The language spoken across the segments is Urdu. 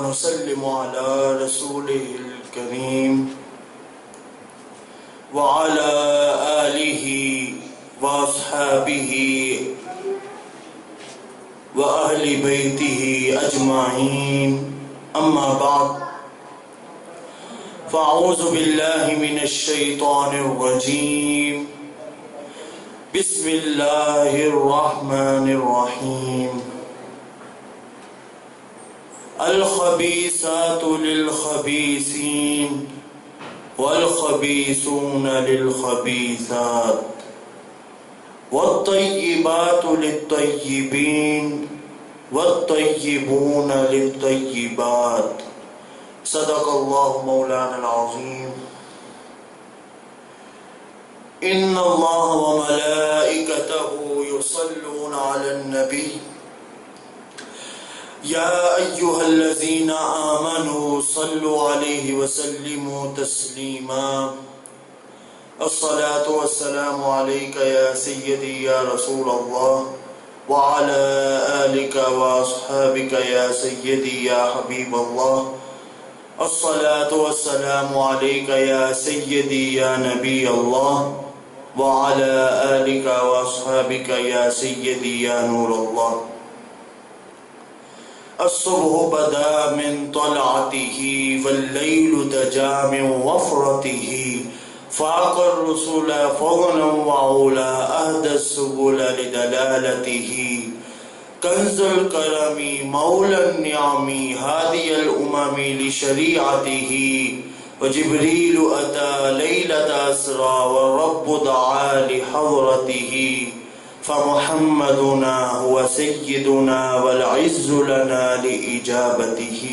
ونسلم على رسوله الكريم وعلى آله وأصحابه وأهل بيته أجمعين أما بعد فأعوذ بالله من الشيطان الرجيم بسم الله الرحمن الرحيم الخبيثات للخبيثين والخبيثون للخبيثات والطيبات للطيبين والطيبون للطيبات صدق الله مولانا العظيم إن الله وملائكته يصلون على النبي يا أيها الذين آمنوا صلوا عليه وسلموا تسليما الصلاة والسلام عليك يا سيدي يا رسول الله وعلى آلك وأصحابك يا سيدي يا حبيب الله الصلاة والسلام عليك يا سيدي يا نبي الله وعلى آلك وأصحابك يا سيدي يا نور الله الصبح بدا من طلعته والليل دجا من وفرته فاق الرسول فضلا وعلا أهدى السبل لدلالته كنز الكرم مولى النعم هادي الأمم لشريعته وجبريل أتى ليلة أسرى والرب دعا لحضرته فمحمدنا هو سيدنا والعز لنا لإجابته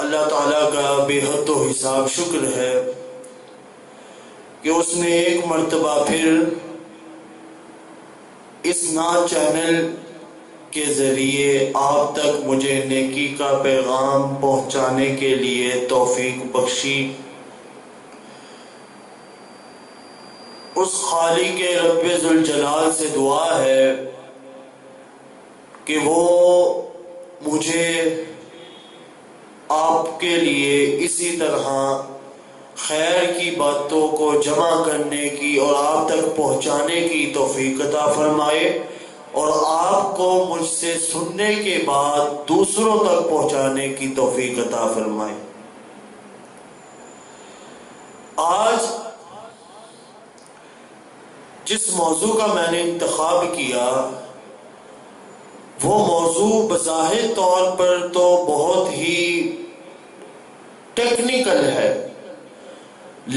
اللہ تعالیٰ کا بے حد و حساب شکر ہے کہ اس نے ایک مرتبہ پھر اس نعت چینل کے ذریعے آپ تک مجھے نیکی کا پیغام پہنچانے کے لیے توفیق بخشی۔ اس خالق رب ذوالجلال سے دعا ہے کہ وہ مجھے آپ کے لیے اسی طرح خیر کی باتوں کو جمع کرنے کی اور آپ تک پہنچانے کی توفیق عطا فرمائے اور آپ کو مجھ سے سننے کے بعد دوسروں تک پہنچانے کی توفیق عطا فرمائے۔ آج جس موضوع کا میں نے انتخاب کیا وہ موضوع بظاہر طور پر تو بہت ہی ٹیکنیکل ہے،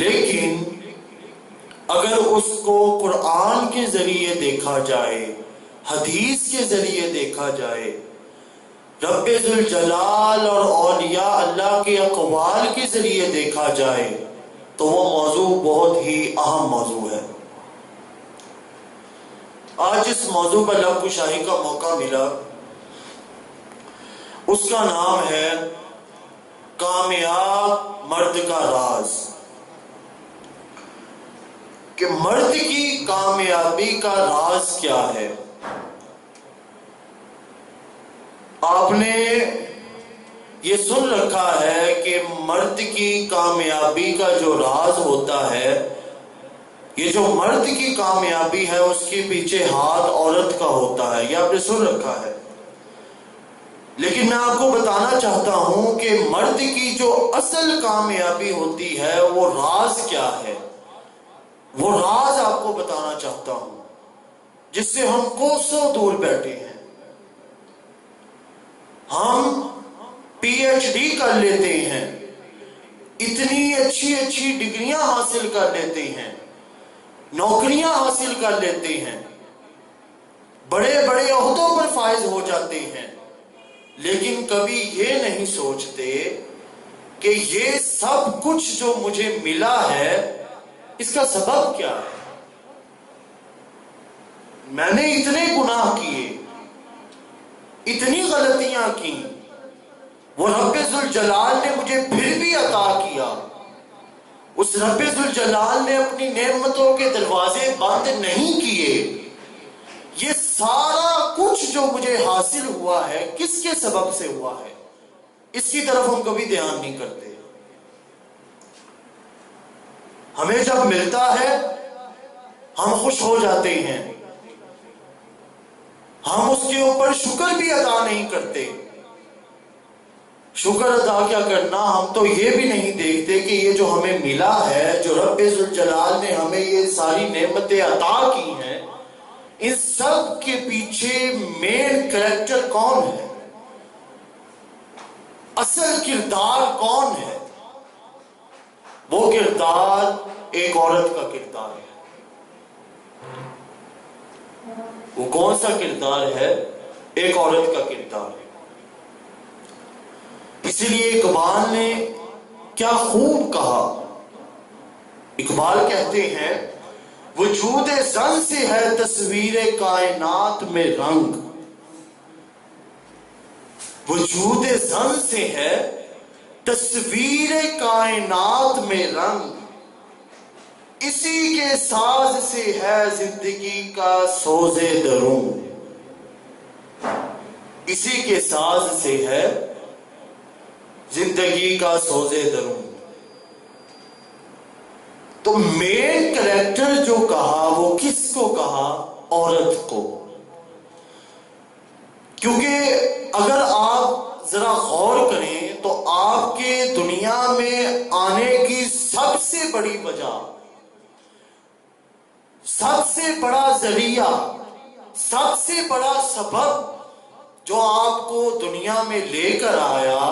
لیکن اگر اس کو قرآن کے ذریعے دیکھا جائے، حدیث کے ذریعے دیکھا جائے، رب ذوالجلال اور اولیاء اللہ کے اقوال کے ذریعے دیکھا جائے تو وہ موضوع بہت ہی اہم موضوع ہے۔ آج اس موضوع پر لب کشائی کا موقع ملا، اس کا نام ہے کامیاب مرد کا راز، کہ مرد کی کامیابی کا راز کیا ہے۔ آپ نے یہ سن رکھا ہے کہ مرد کی کامیابی کا جو راز ہوتا ہے، یہ جو مرد کی کامیابی ہے اس کے پیچھے ہاتھ عورت کا ہوتا ہے، یہ آپ نے سن رکھا ہے۔ لیکن میں آپ کو بتانا چاہتا ہوں کہ مرد کی جو اصل کامیابی ہوتی ہے وہ راز کیا ہے، وہ راز آپ کو بتانا چاہتا ہوں جس سے ہم کوسوں دور بیٹھے ہیں۔ ہم پی ایچ ڈی کر لیتے ہیں، اتنی اچھی اچھی ڈگریاں حاصل کر لیتے ہیں، نوکریاں حاصل کر لیتے ہیں، بڑے بڑے عہدوں پر فائز ہو جاتے ہیں، لیکن کبھی یہ نہیں سوچتے کہ یہ سب کچھ جو مجھے ملا ہے اس کا سبب کیا ہے۔ میں نے اتنے گناہ کیے، اتنی غلطیاں کی، وہ رب ذوالجلال نے مجھے پھر بھی عطا کیا۔ اس رب ذوالجلال نے اپنی نعمتوں کے دروازے بند نہیں کیے۔ یہ سارا کچھ جو مجھے حاصل ہوا ہے کس کے سبب سے ہوا ہے، اس کی طرف ہم کبھی دھیان نہیں کرتے۔ ہمیں جب ملتا ہے ہم خوش ہو جاتے ہیں، ہم اس کے اوپر شکر بھی ادا نہیں کرتے۔ شکر ادا کیا کرنا، ہم تو یہ بھی نہیں دیکھتے کہ یہ جو ہمیں ملا ہے، جو رب ذوالجلال نے ہمیں یہ ساری نعمتیں عطا کی ہیں، ان سب کے پیچھے مین کریکٹر کون ہے، اصل کردار کون ہے؟ وہ کردار ایک عورت کا کردار ہے۔ وہ کون سا کردار ہے؟ ایک عورت کا کردار ہے۔ اسی لیے اقبال نے کیا خوب کہا، اقبال کہتے ہیں وجود زن سے ہے تصویر کائنات میں رنگ، وجود زن سے ہے تصویر کائنات میں رنگ، اسی کے ساز سے ہے زندگی کا سوز درون، اسی کے ساز سے ہے زندگی کا سوز درون۔ تو مین کریکٹر جو کہا وہ کس کو کہا؟ عورت کو۔ کیونکہ اگر آپ ذرا غور کریں تو آپ کے دنیا میں آنے کی سب سے بڑی وجہ، سب سے بڑا ذریعہ، سب سے بڑا سبب جو آپ کو دنیا میں لے کر آیا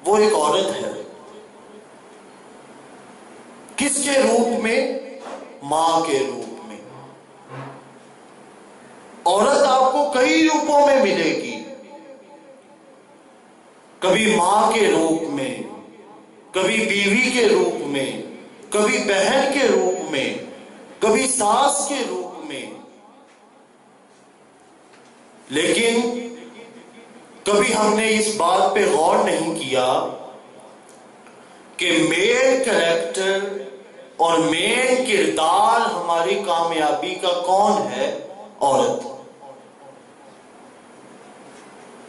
وہ ایک عورت ہے۔ کس کے روپ میں؟ ماں کے روپ میں۔ عورت آپ کو کئی روپوں میں ملے گی، کبھی ماں کے روپ میں، کبھی بیوی کے روپ میں، کبھی بہن کے روپ میں، کبھی ساس کے روپ میں، لیکن کبھی ہم نے اس بات پہ غور نہیں کیا کہ مین کریکٹر اور مین کردار ہماری کامیابی کا کون ہے؟ عورت۔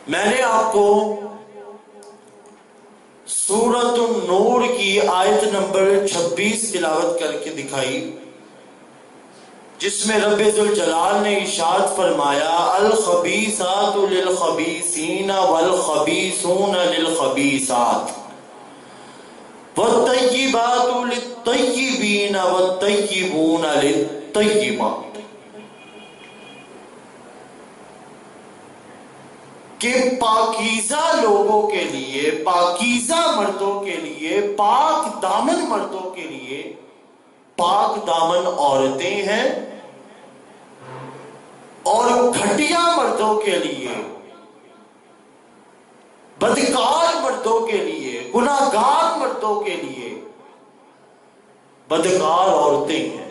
میں نے آپ کو سورۃ النور کی آیت نمبر 26 تلاوت کر کے دکھائی، جس میں رب ذوالجلال نے ارشاد فرمایا الخبیثات للخبیثین والخبیثون للخبیثات والطیبات للطیبین والطیبون للطیبات، کہ پاکیزہ لوگوں کے لیے، پاکیزہ مردوں کے لیے، پاک دامن مردوں کے لیے پاک دامن عورتیں ہیں، اور گھٹیا مردوں کے لیے، بدکار مردوں کے لیے، گناہگار مردوں کے لیے بدکار عورتیں ہیں۔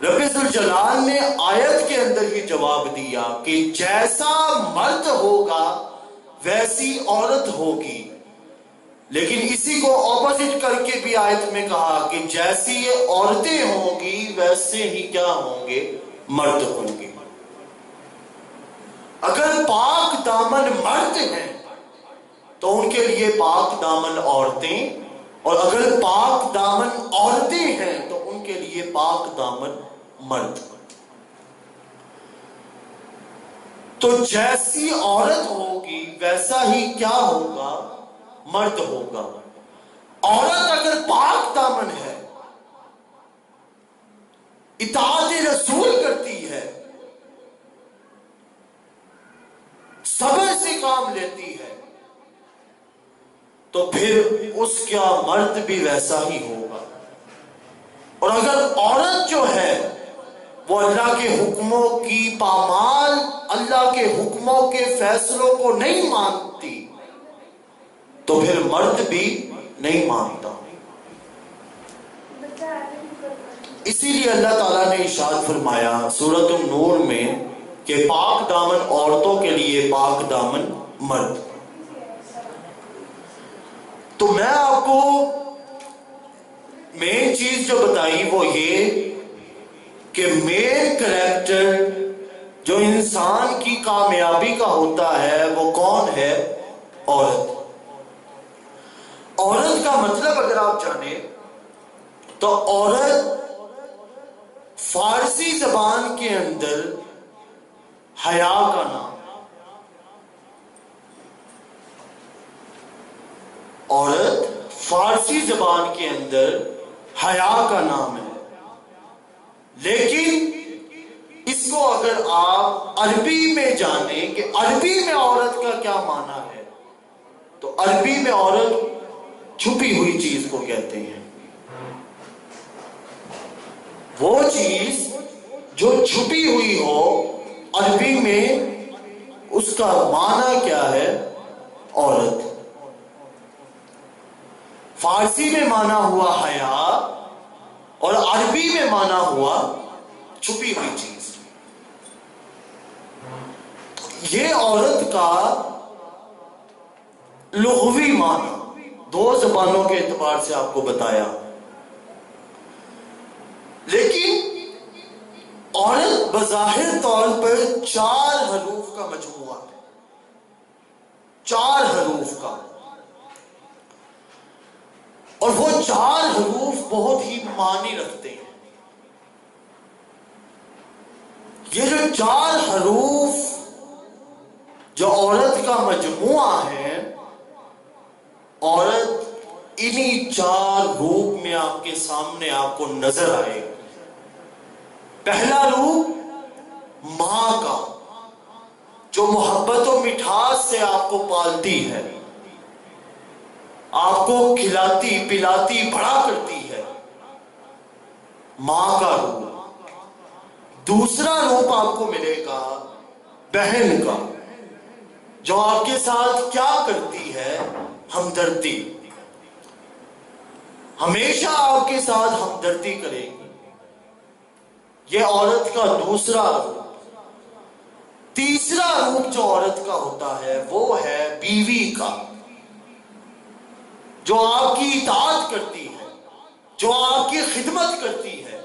رب ذوالجلال نے آیت کے اندر ہی جواب دیا کہ جیسا مرد ہوگا ویسی عورت ہوگی، لیکن اسی کو اپوزٹ کر کے بھی آیت میں کہا کہ جیسی عورتیں ہوں گی ویسے ہی کیا ہوں گے؟ مرد ہوں گے۔ اگر پاک دامن مرد ہیں تو ان کے لیے پاک دامن عورتیں، اور اگر پاک دامن عورتیں ہیں تو ان کے لیے پاک دامن مرد۔ تو جیسی عورت ہوگی ویسا ہی کیا ہوگا؟ مرد ہوگا۔ عورت اگر پاک دامن ہے، اطاعت رسول کرتی ہے، صبر سے کام لیتی ہے، تو پھر اس کا مرد بھی ویسا ہی ہوگا۔ اور اگر عورت جو ہے وہ اللہ کے حکموں کی پامال، اللہ کے حکموں کے فیصلوں کو نہیں مانتی، تو پھر مرد بھی نہیں مانتا۔ اسی لیے اللہ تعالیٰ نے ارشاد فرمایا سورۃ النور میں کہ پاک دامن عورتوں کے لیے پاک دامن مرد۔ تو میں آپ کو مین چیز جو بتائی وہ یہ کہ مین کریکٹر جو انسان کی کامیابی کا ہوتا ہے وہ کون ہے؟ عورت۔ عورت کا مطلب اگر آپ جانیں تو عورت فارسی زبان کے اندر حیا کا نام، عورت فارسی زبان کے اندر حیا کا نام ہے، لیکن اس کو اگر آپ عربی میں جانیں کہ عربی میں عورت کا کیا معنی ہے تو عربی میں عورت چھپی ہوئی چیز کو کہتے ہیں۔ وہ چیز جو چھپی ہوئی ہو عربی میں اس کا معنی کیا ہے؟ عورت۔ فارسی میں معنی ہوا حیا اور عربی میں معنی ہوا چھپی ہوئی چیز۔ یہ عورت کا لغوی معنی دو زبانوں کے اعتبار سے آپ کو بتایا، لیکن عورت بظاہر طور پر 4 حروف کا مجموعہ ہے، 4 حروف کا، اور وہ 4 حروف بہت ہی معنی رکھتے ہیں۔ یہ جو 4 حروف جو عورت کا مجموعہ ہے، عورت انہی 4 روپ میں آپ کے سامنے آپ کو نظر آئے گی۔ پہلا روپ ماں کا، جو محبت و مٹھاس سے آپ کو پالتی ہے، آپ کو کھلاتی پلاتی بڑا کرتی ہے، ماں کا روپ۔ دوسرا روپ آپ کو ملے گا بہن کا، جو آپ کے ساتھ کیا کرتی ہے؟ ہمدردی، ہمیشہ آپ کے ساتھ ہمدردی کرے گی، یہ عورت کا دوسرا روپ۔ تیسرا روپ جو عورت کا ہوتا ہے وہ ہے بیوی کا، جو آپ کی اطاعت کرتی ہے، جو آپ کی خدمت کرتی ہے،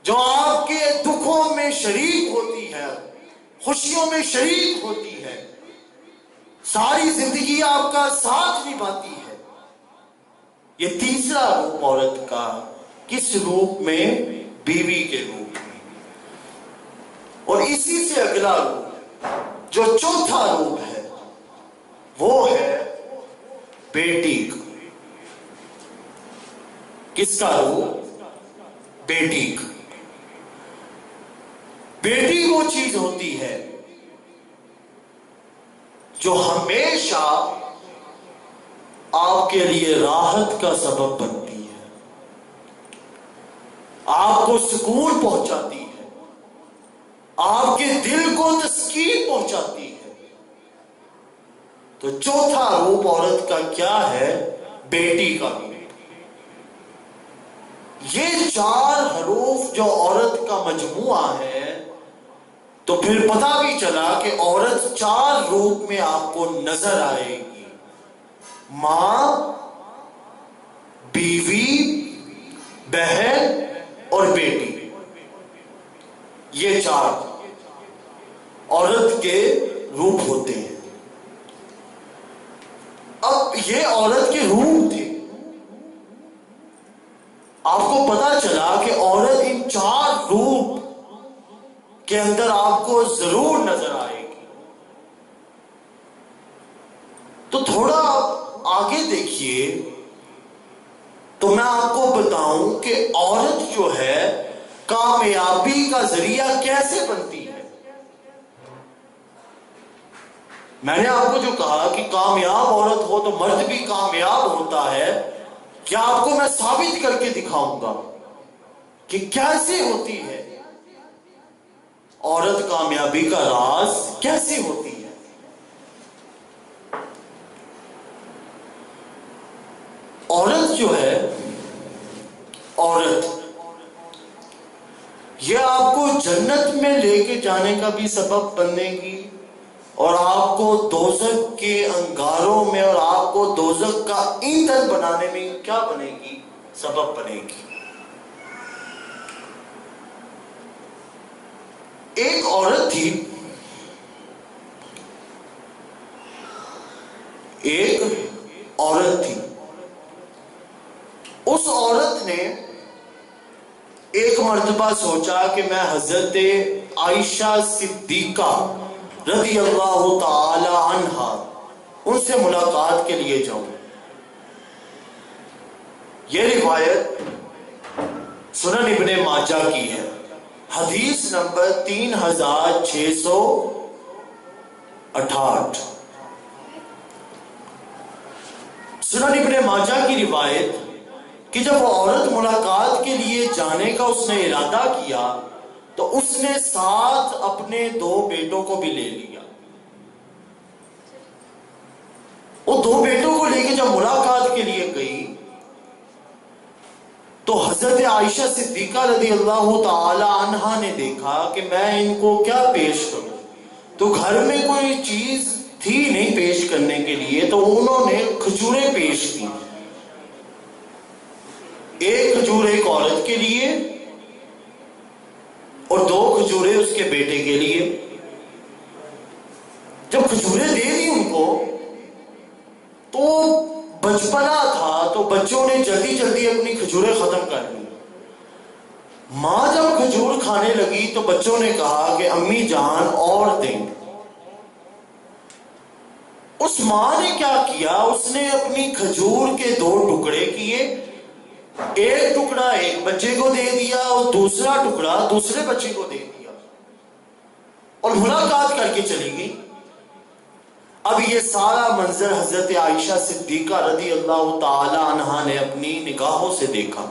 جو آپ کے دکھوں میں شریک ہوتی ہے، خوشیوں میں شریک ہوتی ہے، ساری زندگی آپ کا ساتھ نبھاتی ہے۔ یہ تیسرا روپ عورت کا، کس روپ میں؟ بیوی کے روپ میں۔ اور اسی سے اگلا روپ جو چوتھا روپ ہے وہ ہے بیٹی کا۔ کس کا روپ؟ بیٹی کا۔ بیٹی وہ چیز ہوتی ہے جو ہمیشہ آپ کے لیے راحت کا سبب بنتی ہے، آپ کو سکون پہنچاتی ہے، آپ کے دل کو تسکین پہنچاتی ہے۔ تو چوتھا روپ عورت کا کیا ہے؟ بیٹی کا روپ۔ یہ 4 حروف جو عورت کا مجموعہ ہے، تو پھر پتہ بھی چلا کہ عورت 4 روپ میں آپ کو نظر آئے گی: ماں، بیوی، بہن اور بیٹی۔ یہ 4 عورت کے روپ ہوتے ہیں۔ اب یہ عورت کے روپ تھے، آپ کو پتا چلا کہ عورت ان 4 روپ کے اندر آپ کو ضرور نظر آئے گی۔ تو تھوڑا آگے دیکھیے تو میں آپ کو بتاؤں کہ عورت جو ہے کامیابی کا ذریعہ کیسے بنتی ہے۔ میں نے آپ کو جو کہا کہ کامیاب عورت ہو تو مرد بھی کامیاب ہوتا ہے، کیا آپ کو میں ثابت کر کے دکھاؤں گا کہ کیسے ہوتی ہے عورت، کامیابی کا راز کیسے ہوتی ہے۔ عورت جو ہے، عورت یہ آپ کو جنت میں لے کے جانے کا بھی سبب بنے گی، اور آپ کو دوزخ کے انگاروں میں اور آپ کو دوزخ کا ایندھن بنانے میں کیا بنے گی؟ سبب بنے گی۔ ایک عورت تھی، ایک عورت تھی، اس عورت نے ایک مرتبہ سوچا کہ میں حضرت عائشہ صدیقہ رضی اللہ تعالی عنہا ان سے ملاقات کے لیے جاؤں۔ یہ روایت سنن ابن ماجہ کی ہے، حدیث نمبر 3668۔ سنن ابن ماجہ کی روایت کہ جب وہ عورت ملاقات کے لیے جانے کا اس نے ارادہ کیا تو اس نے ساتھ اپنے 2 بیٹوں کو بھی لے لیا۔ وہ 2 بیٹوں کو لے کے جب ملاقات کے لیے گئی تو حضرت عائشہ صدیقہ رضی اللہ تعالی عنہا نے دیکھا کہ میں ان کو کیا پیش کروں، تو گھر میں کوئی چیز تھی نہیں پیش کرنے کے لیے، تو انہوں نے کھجوریں پیش کی، ایک کھجور ایک عورت کے لیے اور 2 کھجوریں اس کے بیٹے کے لیے۔ جب کھجوریں دے دی ان کو تو بچپنا تھا تو بچوں نے جلدی جلدی اپنی کھجوریں ختم کر لی۔ ماں جب کھجور کھانے لگی تو بچوں نے کہا کہ امی جان اور دیں۔ اس ماں نے کیا کیا، اس نے اپنی کھجور کے 2 ٹکڑے کیے، ایک ٹکڑا ایک بچے کو دے دیا اور دوسرا ٹکڑا دوسرے بچے کو دے دیا اور ملاقات کر کے چلی گئی۔ اب یہ سارا منظر حضرت عائشہ صدیقہ رضی اللہ تعالی عنہا نے اپنی نگاہوں سے دیکھا۔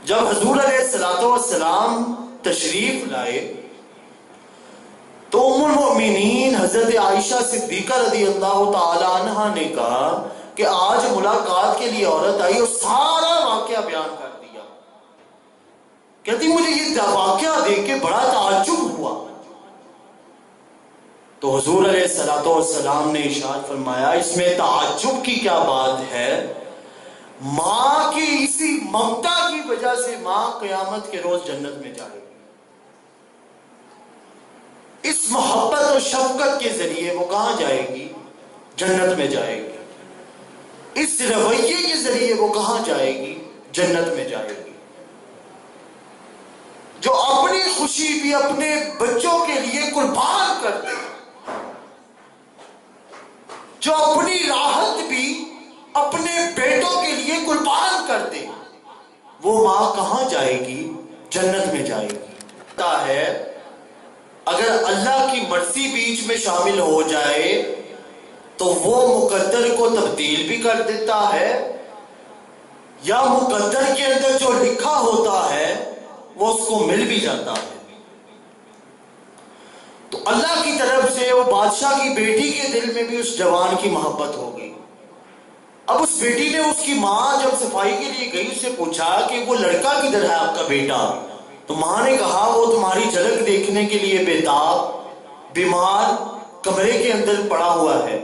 جب حضور علیہ السلام تشریف لائے تو ام المؤمنین حضرت عائشہ صدیقہ رضی اللہ تعالی عنہا نے کہا کہ آج ملاقات کے لیے عورت آئی اور سارا واقعہ بیان کر دیا۔ کہتی مجھے یہ واقعہ دیکھ کے بڑا تعجب ہوا۔ تو حضور علیہ السلام نے ارشاد فرمایا اس میں تعجب کی کیا بات ہے، ماں کی اسی ممتا کی وجہ سے ماں قیامت کے روز جنت میں جائے گی۔ اس محبت اور شفقت کے ذریعے وہ کہاں جائے گی؟ جنت میں جائے گی۔ اس رویے کے ذریعے وہ کہاں جائے گی؟ جنت میں جائے گی۔ جو اپنی خوشی بھی اپنے بچوں کے لیے قربان کر دے، جو اپنی راحت بھی اپنے بیٹوں کے لیے قربان کر دے، وہ ماں کہاں جائے گی؟ جنت میں جائے گی۔ ہے اگر اللہ کی مرضی بیچ میں شامل ہو جائے تو وہ مقدر کو تبدیل بھی کر دیتا ہے، یا مقدر کے اندر جو لکھا ہوتا ہے وہ اس کو مل بھی جاتا ہے۔ تو اللہ کی طرف سے وہ بادشاہ کی بیٹی کے دل میں بھی اس جوان کی محبت ہو گئی۔ اب اس بیٹی نے اس کی ماں جب صفائی کے لیے گئی اس سے پوچھا کہ وہ لڑکا کدھر ہے آپ کا بیٹا؟ تو ماں نے کہا وہ تمہاری جھلک دیکھنے کے لیے بےتاب بیمار کمرے کے اندر پڑا ہوا ہے۔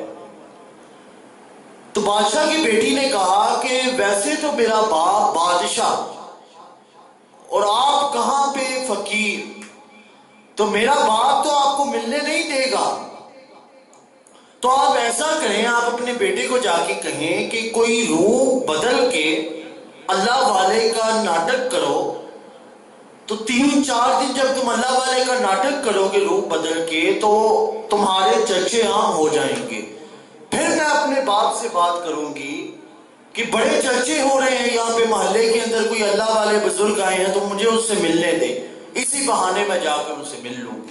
تو بادشاہ کی بیٹی نے کہا کہ ویسے تو میرا باپ بادشاہ اور آپ کہاں پہ فقیر، تو میرا باپ تو آپ کو ملنے نہیں دے گا، تو آپ ایسا کریں آپ اپنے بیٹے کو جا کے کہیں کہ کوئی روح بدل کے اللہ والے کا ناٹک کرو، تو 3-4 دن جب تم اللہ والے کا ناٹک کرو گے روح بدل کے تو تمہارے چرچے عام ہو جائیں گے۔ پھر میں اپنے باپ سے بات کروں گی کہ بڑے چرچے ہو رہے ہیں یہاں پہ محلے کے اندر، کوئی اللہ والے بزرگ آئے ہیں تو مجھے اس سے ملنے دے، اسی بہانے میں جا کر ان سے مل لوں گی۔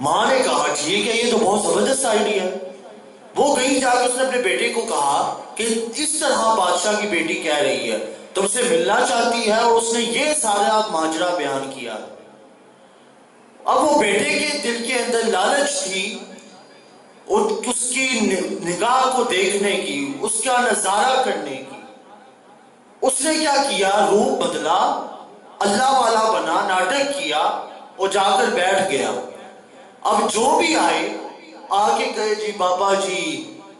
ماں نے کہا ٹھیک ہے، یہ تو بہت زبردست آئیڈیا ہے۔ وہ کہیں جا کے اس نے اپنے بیٹے کو کہا کہ اس طرح بادشاہ کی بیٹی کہہ رہی ہے، تم سے ملنا چاہتی ہے، اور اس نے یہ سارا ماجرا بیان کیا۔ اب وہ بیٹے کے دل کے اندر لالچ تھی اس کی نگاہ کو دیکھنے کی، اس کا نظارہ کرنے کی۔ اس نے کیا کیا، روح بدلا، اللہ والا بنا، ناٹک کیا اور جا کر بیٹھ گیا۔ اب جو بھی آئے آگے کہے جی بابا جی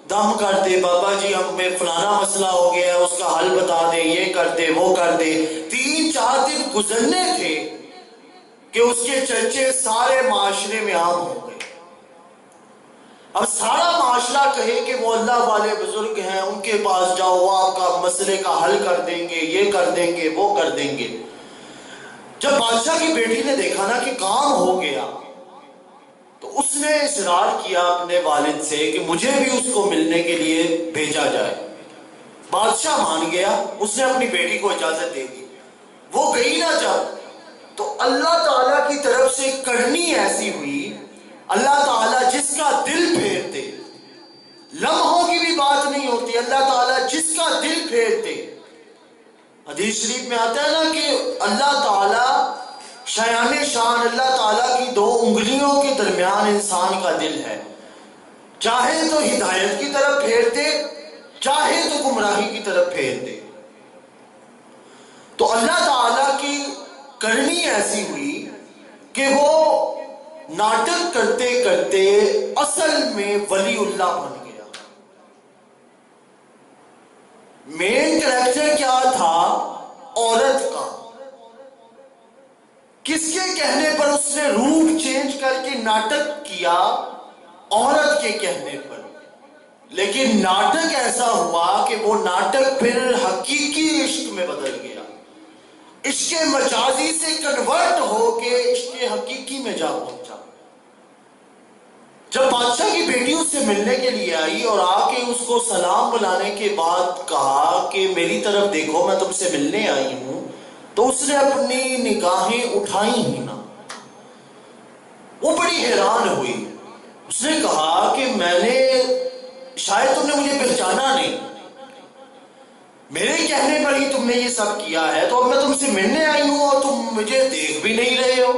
دم کر دے، بابا جی ہمیں فلانا مسئلہ ہو گیا ہے اس کا حل بتا دے، یہ کر دے وہ کر دے۔ 3-4 دن گزرنے تھے کہ اس کے چرچے سارے معاشرے میں عام ہو گئے۔ اب سارا معاشرہ کہے کہ وہ اللہ والے بزرگ ہیں، ان کے پاس جاؤ، وہ آپ کا مسئلے کا حل کر دیں گے، یہ کر دیں گے، وہ کر دیں گے۔ جب بادشاہ کی بیٹی نے دیکھا نا کہ کام ہو گیا، تو اس نے اصرار کیا اپنے والد سے کہ مجھے بھی اس کو ملنے کے لیے بھیجا جائے۔ بادشاہ مان گیا، اس نے اپنی بیٹی کو اجازت دے دی۔ وہ گئی نہ جب، تو اللہ تعالیٰ کی طرف سے کرنی ایسی ہوئی، اللہ تعالیٰ جس کا دل پھیرتے، لمحوں کی بھی بات نہیں ہوتی، اللہ تعالیٰ جس کا دل پھیرتے۔ حدیث شریف میں آتا ہے نا کہ اللہ تعالیٰ شایان شان، اللہ تعالیٰ کی 2 انگلیوں کے درمیان انسان کا دل ہے، چاہے تو ہدایت کی طرف پھیرتے، چاہے تو گمراہی کی طرف پھیرتے۔ تو اللہ تعالیٰ کی کرنی ایسی ہوئی کہ وہ ناٹک کرتے کرتے اصل میں ولی اللہ بن گیا۔ مین کریکٹر کیا تھا؟ عورت کا۔ کس کے کہنے پر اس نے روپ چینج کر کے ناٹک کیا؟ عورت کے کہنے پر۔ لیکن ناٹک ایسا ہوا کہ وہ ناٹک پھر حقیقی عشق میں بدل گیا، عشق مجازی سے کنورٹ ہو کے عشق حقیقی میں جا پہنچا۔ جب بادشاہ کی بیٹی اس سے ملنے کے لیے آئی اور آ کے اس کو سلام بلانے کے بعد کہا کہ میری طرف دیکھو، میں تم سے ملنے آئی ہوں، تو اس نے اپنی نگاہیں اٹھائی ہی نہ۔ وہ بڑی حیران ہوئی۔ اس نے کہا کہ شاید تم نے مجھے پہچانا نہیں، میرے کہنے پر ہی تم نے یہ سب کیا ہے، تو اب میں تم سے ملنے آئی ہوں اور تم مجھے دیکھ بھی نہیں رہے ہو۔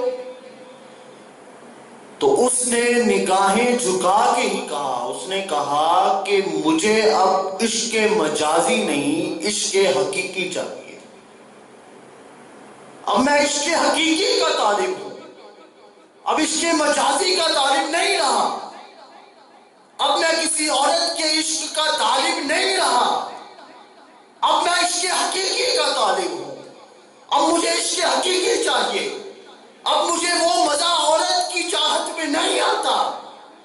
تو اس نے نگاہیں جھکا کے ہی کہا، اس نے کہا کہ مجھے اب عشق مجازی نہیں، عشق حقیقی چاہیے۔ اب میں عشق حقیقی کا طالب ہوں، اب عشق مجازی کا طالب نہیں رہا، اب میں کسی عورت کے عشق کا طالب نہیں رہا، اب میں عشق حقیقی کا طالب ہوں۔ اب مجھے عشق حقیقی چاہیے، اب مجھے وہ مزہ عورت کی چاہت میں نہیں آتا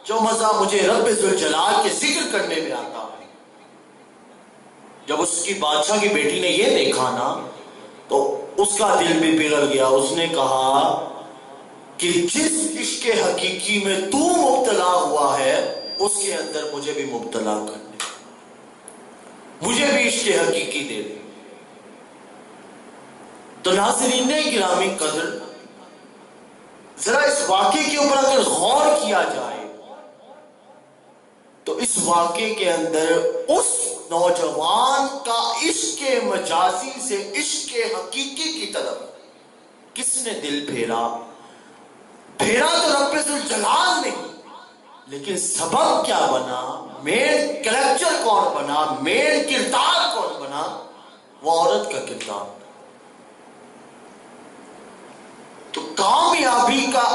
جو مزہ مجھے رب ذوالجلال کے ذکر کرنے میں آتا ہے۔ جب اس کی بادشاہ کی بیٹی نے یہ دیکھا نا تو اس کا دل بھی پگھل گیا۔ اس نے کہا کہ جس عشق حقیقی میں تو مبتلا ہوا ہے اس کے اندر مجھے بھی مبتلا کر دے، مجھے بھی عشق حقیقی دے دے۔ تو ناظرین گرامی قدر، ذرا اس واقعے کے اوپر اگر غور کیا جائے تو اس واقعے کے اندر اس نوجوان کا عشق مجازی سے عشق حقیقی کی طرف کس نے دل پھیرا؟ پھیرا تو رب ذوالجلال نے، لیکن سبب کیا بنا؟ مین کریکٹر کون بنا؟ مین کردار کون بنا؟ وہ عورت کا کردار۔ تو کامیابی کا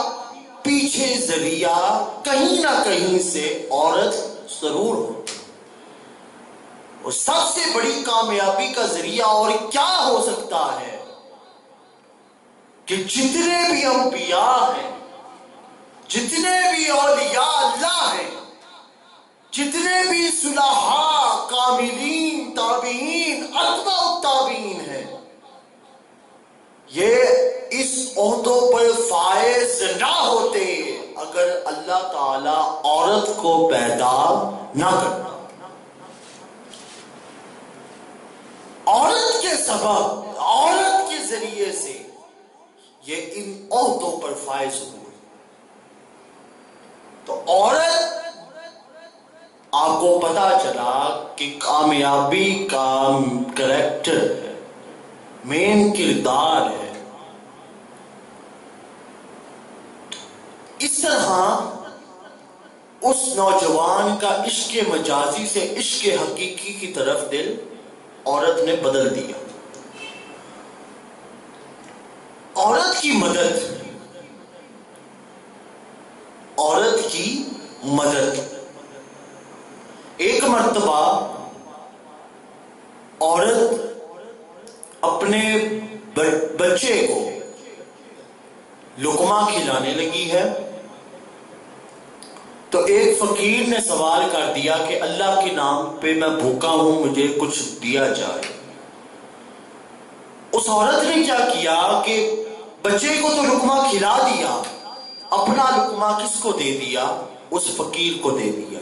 پیچھے ذریعہ کہیں نہ کہیں سے عورت ضرور ہوتی ہے۔ اور سب سے بڑی کامیابی کا ذریعہ اور کیا ہو سکتا ہے کہ جتنے بھی انبیاء ہیں، جتنے بھی اولیاء اللہ ہیں، جتنے بھی صلحاء، کاملین، تابعین، اتباع التابعین ہیں، یہ اس عہدوں پر فائز نہ ہوتے اگر اللہ تعالیٰ عورت کو پیدا نہ کرتا۔ عورت کے سبب، عورت کے ذریعے سے یہ ان عہدوں پر فائز ہوئے۔ تو عورت، آپ کو پتا چلا کہ کامیابی کا کریکٹر ہے، مین کردار ہے۔ اس طرح اس نوجوان کا عشق مجازی سے عشق حقیقی کی طرف دل عورت نے بدل دیا۔ عورت کی مدد، عورت کی مدد۔ ایک مرتبہ عورت اپنے بچے کو لقمہ کھلانے لگی ہے تو ایک فقیر نے سوال کر دیا کہ اللہ کے نام پہ میں بھوکا ہوں، مجھے کچھ دیا جائے۔ اس عورت نے کیا کیا کہ بچے کو تو لقمہ کھلا دیا، اپنا لقمہ کس کو دے دیا؟ اس فقیر کو دے دیا۔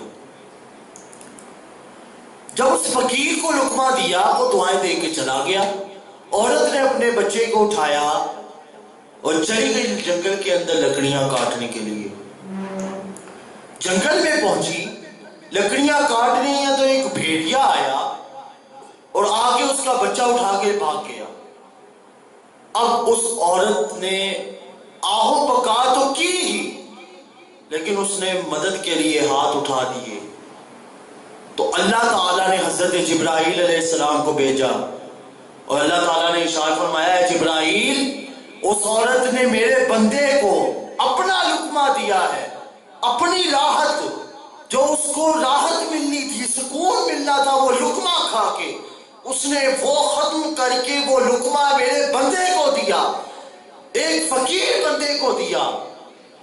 جب اس فقیر کو لقمہ دیا وہ دعائیں دے کے چلا گیا۔ عورت نے اپنے بچے کو اٹھایا اور چلی گئی جنگل کے اندر لکڑیاں کاٹنے کے لیے۔ جنگل میں پہنچی، لکڑیاں کاٹ رہی ہیں تو ایک بھیڑیا آیا اور آگے اس کا بچہ اٹھا کے بھاگ گیا۔ اب اس عورت نے آہو پکا تو کی ہی، لیکن اس نے مدد کے لیے ہاتھ اٹھا دیے تو اللہ تعالیٰ نے حضرت جبرائیل علیہ السلام کو بھیجا اور اللہ تعالیٰ نے ارشاد فرمایا، ہے جبرائیل، اس عورت نے میرے بندے کو اپنا لقمہ دیا ہے، اپنی راحت، جو اس کو راحت ملنی تھی، سکون ملنا تھا، وہ لقمہ کھا کے اس نے وہ ختم کر کے وہ لقمہ میرے بندے کو دیا، ایک فقیر بندے کو دیا،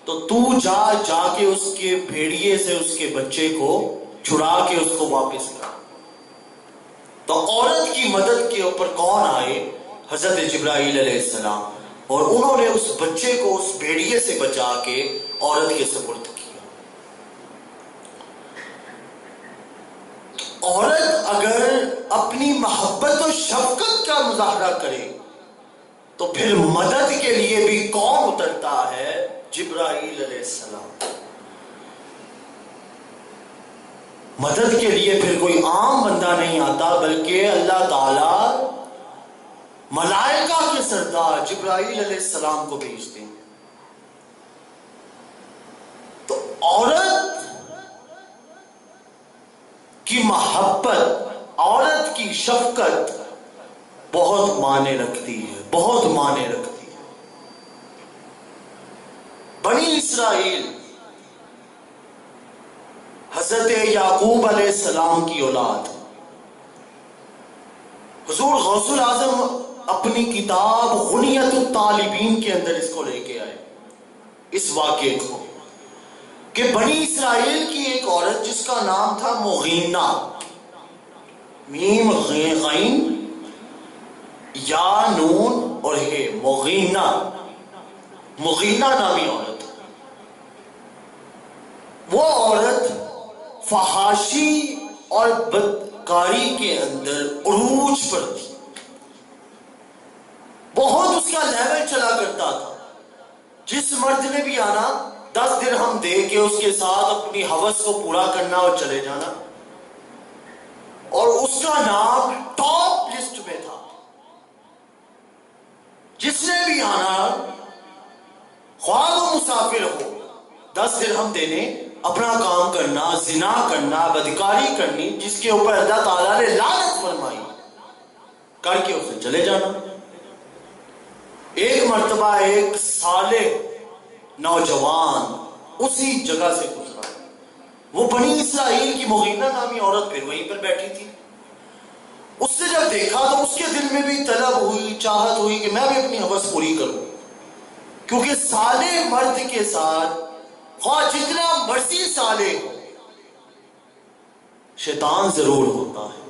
تو تو جا کے اس کے بھیڑیے سے اس کے بچے کو چھڑا کے اس کو واپس کر۔ تو عورت کی مدد کے اوپر کون آئے؟ حضرت جبرائیل علیہ السلام، اور انہوں نے اس بچے کو اس بھیڑیے سے بچا کے عورت کے سپرد کیا۔ عورت اگر اپنی محبت و شفقت کا مظاہرہ کرے تو پھر مدد کے لیے بھی کون اترتا ہے؟ جبرائیل علیہ السلام۔ مدد کے لیے پھر کوئی عام بندہ نہیں آتا، بلکہ اللہ تعالی ملائکہ کے سردار جبرائیل علیہ السلام کو بھیجتے ہیں۔ تو عورت کی محبت، عورت کی شفقت بہت معنی رکھتی ہے، بہت معنی رکھتی ہے۔ بنی اسرائیل حضرت یعقوب علیہ السلام کی اولاد، حضور غوث الاعظم اپنی کتاب غنیت الطالبین کے اندر اس کو لے کے آئے، اس واقعے کو، کہ بنی اسرائیل کی ایک عورت جس کا نام تھا مغینہ، میم غین یا نون اور ہے، مغینہ، مغینہ نامی عورت، وہ عورت فحاشی اور بدکاری کے اندر عروج پر تھی، بہت اس کا لیول چلا کرتا تھا۔ جس مرد نے بھی آنا 10 درہم دے کے اس کے ساتھ اپنی ہوس کو پورا کرنا اور چلے جانا، اور اس کا نام ٹاپ لسٹ میں تھا۔ جس نے بھی آنا، خواہ وہ مسافر ہو، 10 درہم دینے، اپنا کام کرنا، زنا کرنا، بدکاری کرنی، جس کے اوپر اللہ تعالیٰ نے لعنت فرمائی، کر کے اسے چلے جانا۔ ایک مرتبہ ایک صالح نوجوان اسی جگہ سے گزرا، وہ بنی اسرائیل کی مغینہ نامی عورت پھر وہیں پر بیٹھی تھی۔ اس سے جب دیکھا تو اس کے دل میں بھی طلب ہوئی، چاہت ہوئی کہ میں بھی اپنی ہوس پوری کروں، کیونکہ صالح مرد کے ساتھ خواہ جتنا مرضی صالح ہو، شیطان ضرور ہوتا ہے،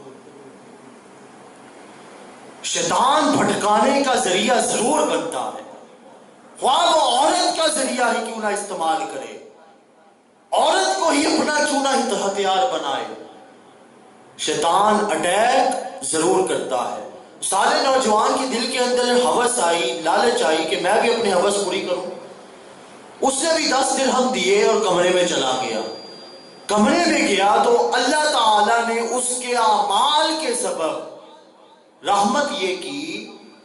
شیطان بھٹکانے کا ذریعہ ضرور بنتا ہے، خواہ وہ عورت کا ذریعہ ہی کیوں نہ استعمال کرے، عورت کو ہی اپنا کیوں نہ ہتھیار بنائے، شیطان اٹیک ضرور کرتا ہے۔ صالح نوجوان کے دل کے اندر ہوس آئی، لالچ آئی کہ میں بھی اپنی ہوس پوری کروں۔ اس نے بھی 10 درہم دیے اور کمرے میں چلا گیا۔ کمرے میں گیا تو اللہ تعالیٰ نے اس کے اعمال کے سبب رحمت یہ کی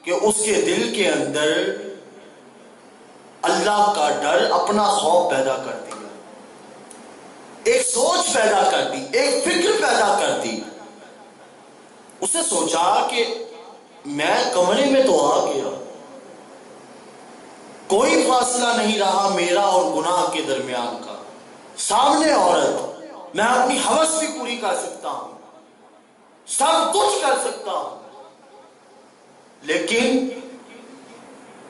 کہ اس کے دل کے اندر اللہ کا ڈر، اپنا خوف پیدا کر دیا، ایک سوچ پیدا کر دی، ایک فکر پیدا کر دی۔ اس نے سوچا کہ میں کمرے میں تو آ گیا، کوئی فاصلہ نہیں رہا میرا اور گناہ کے درمیان کا، سامنے عورت، میں اپنی ہوس بھی پوری کر سکتا ہوں، سب کچھ کر سکتا ہوں، لیکن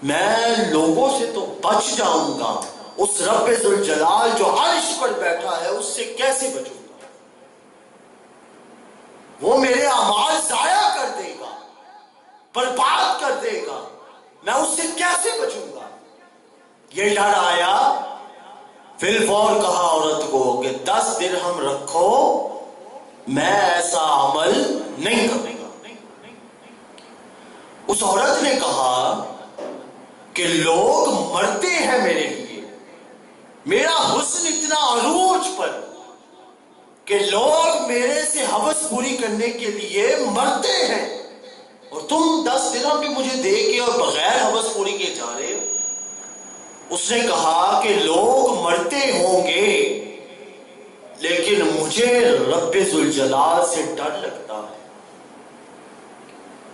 میں لوگوں سے تو بچ جاؤں گا، اس رب ذوالجلال جو عرش پر بیٹھا ہے اس سے کیسے بچوں گا؟ وہ میرے اعمال ضائع کر دے گا، برباد کر دے گا، میں اس سے کیسے بچوں گا؟ یہ ڈر آیا، فی الفور کہا عورت کو کہ 10 درہم رکھو، میں ایسا عمل نہیں کروں گا۔ اس عورت نے کہا کہ لوگ مرتے ہیں میرے لیے، میرا حسن اتنا عروج پر کہ لوگ میرے سے ہوس پوری کرنے کے لیے مرتے ہیں، اور تم 10 درہم بھی مجھے دے کے اور بغیر ہوس پوری کے جا رہے ہو۔ اس نے کہا کہ لوگ مرتے ہوں گے لیکن مجھے رب ذوالجلال سے ڈر لگتا ہے،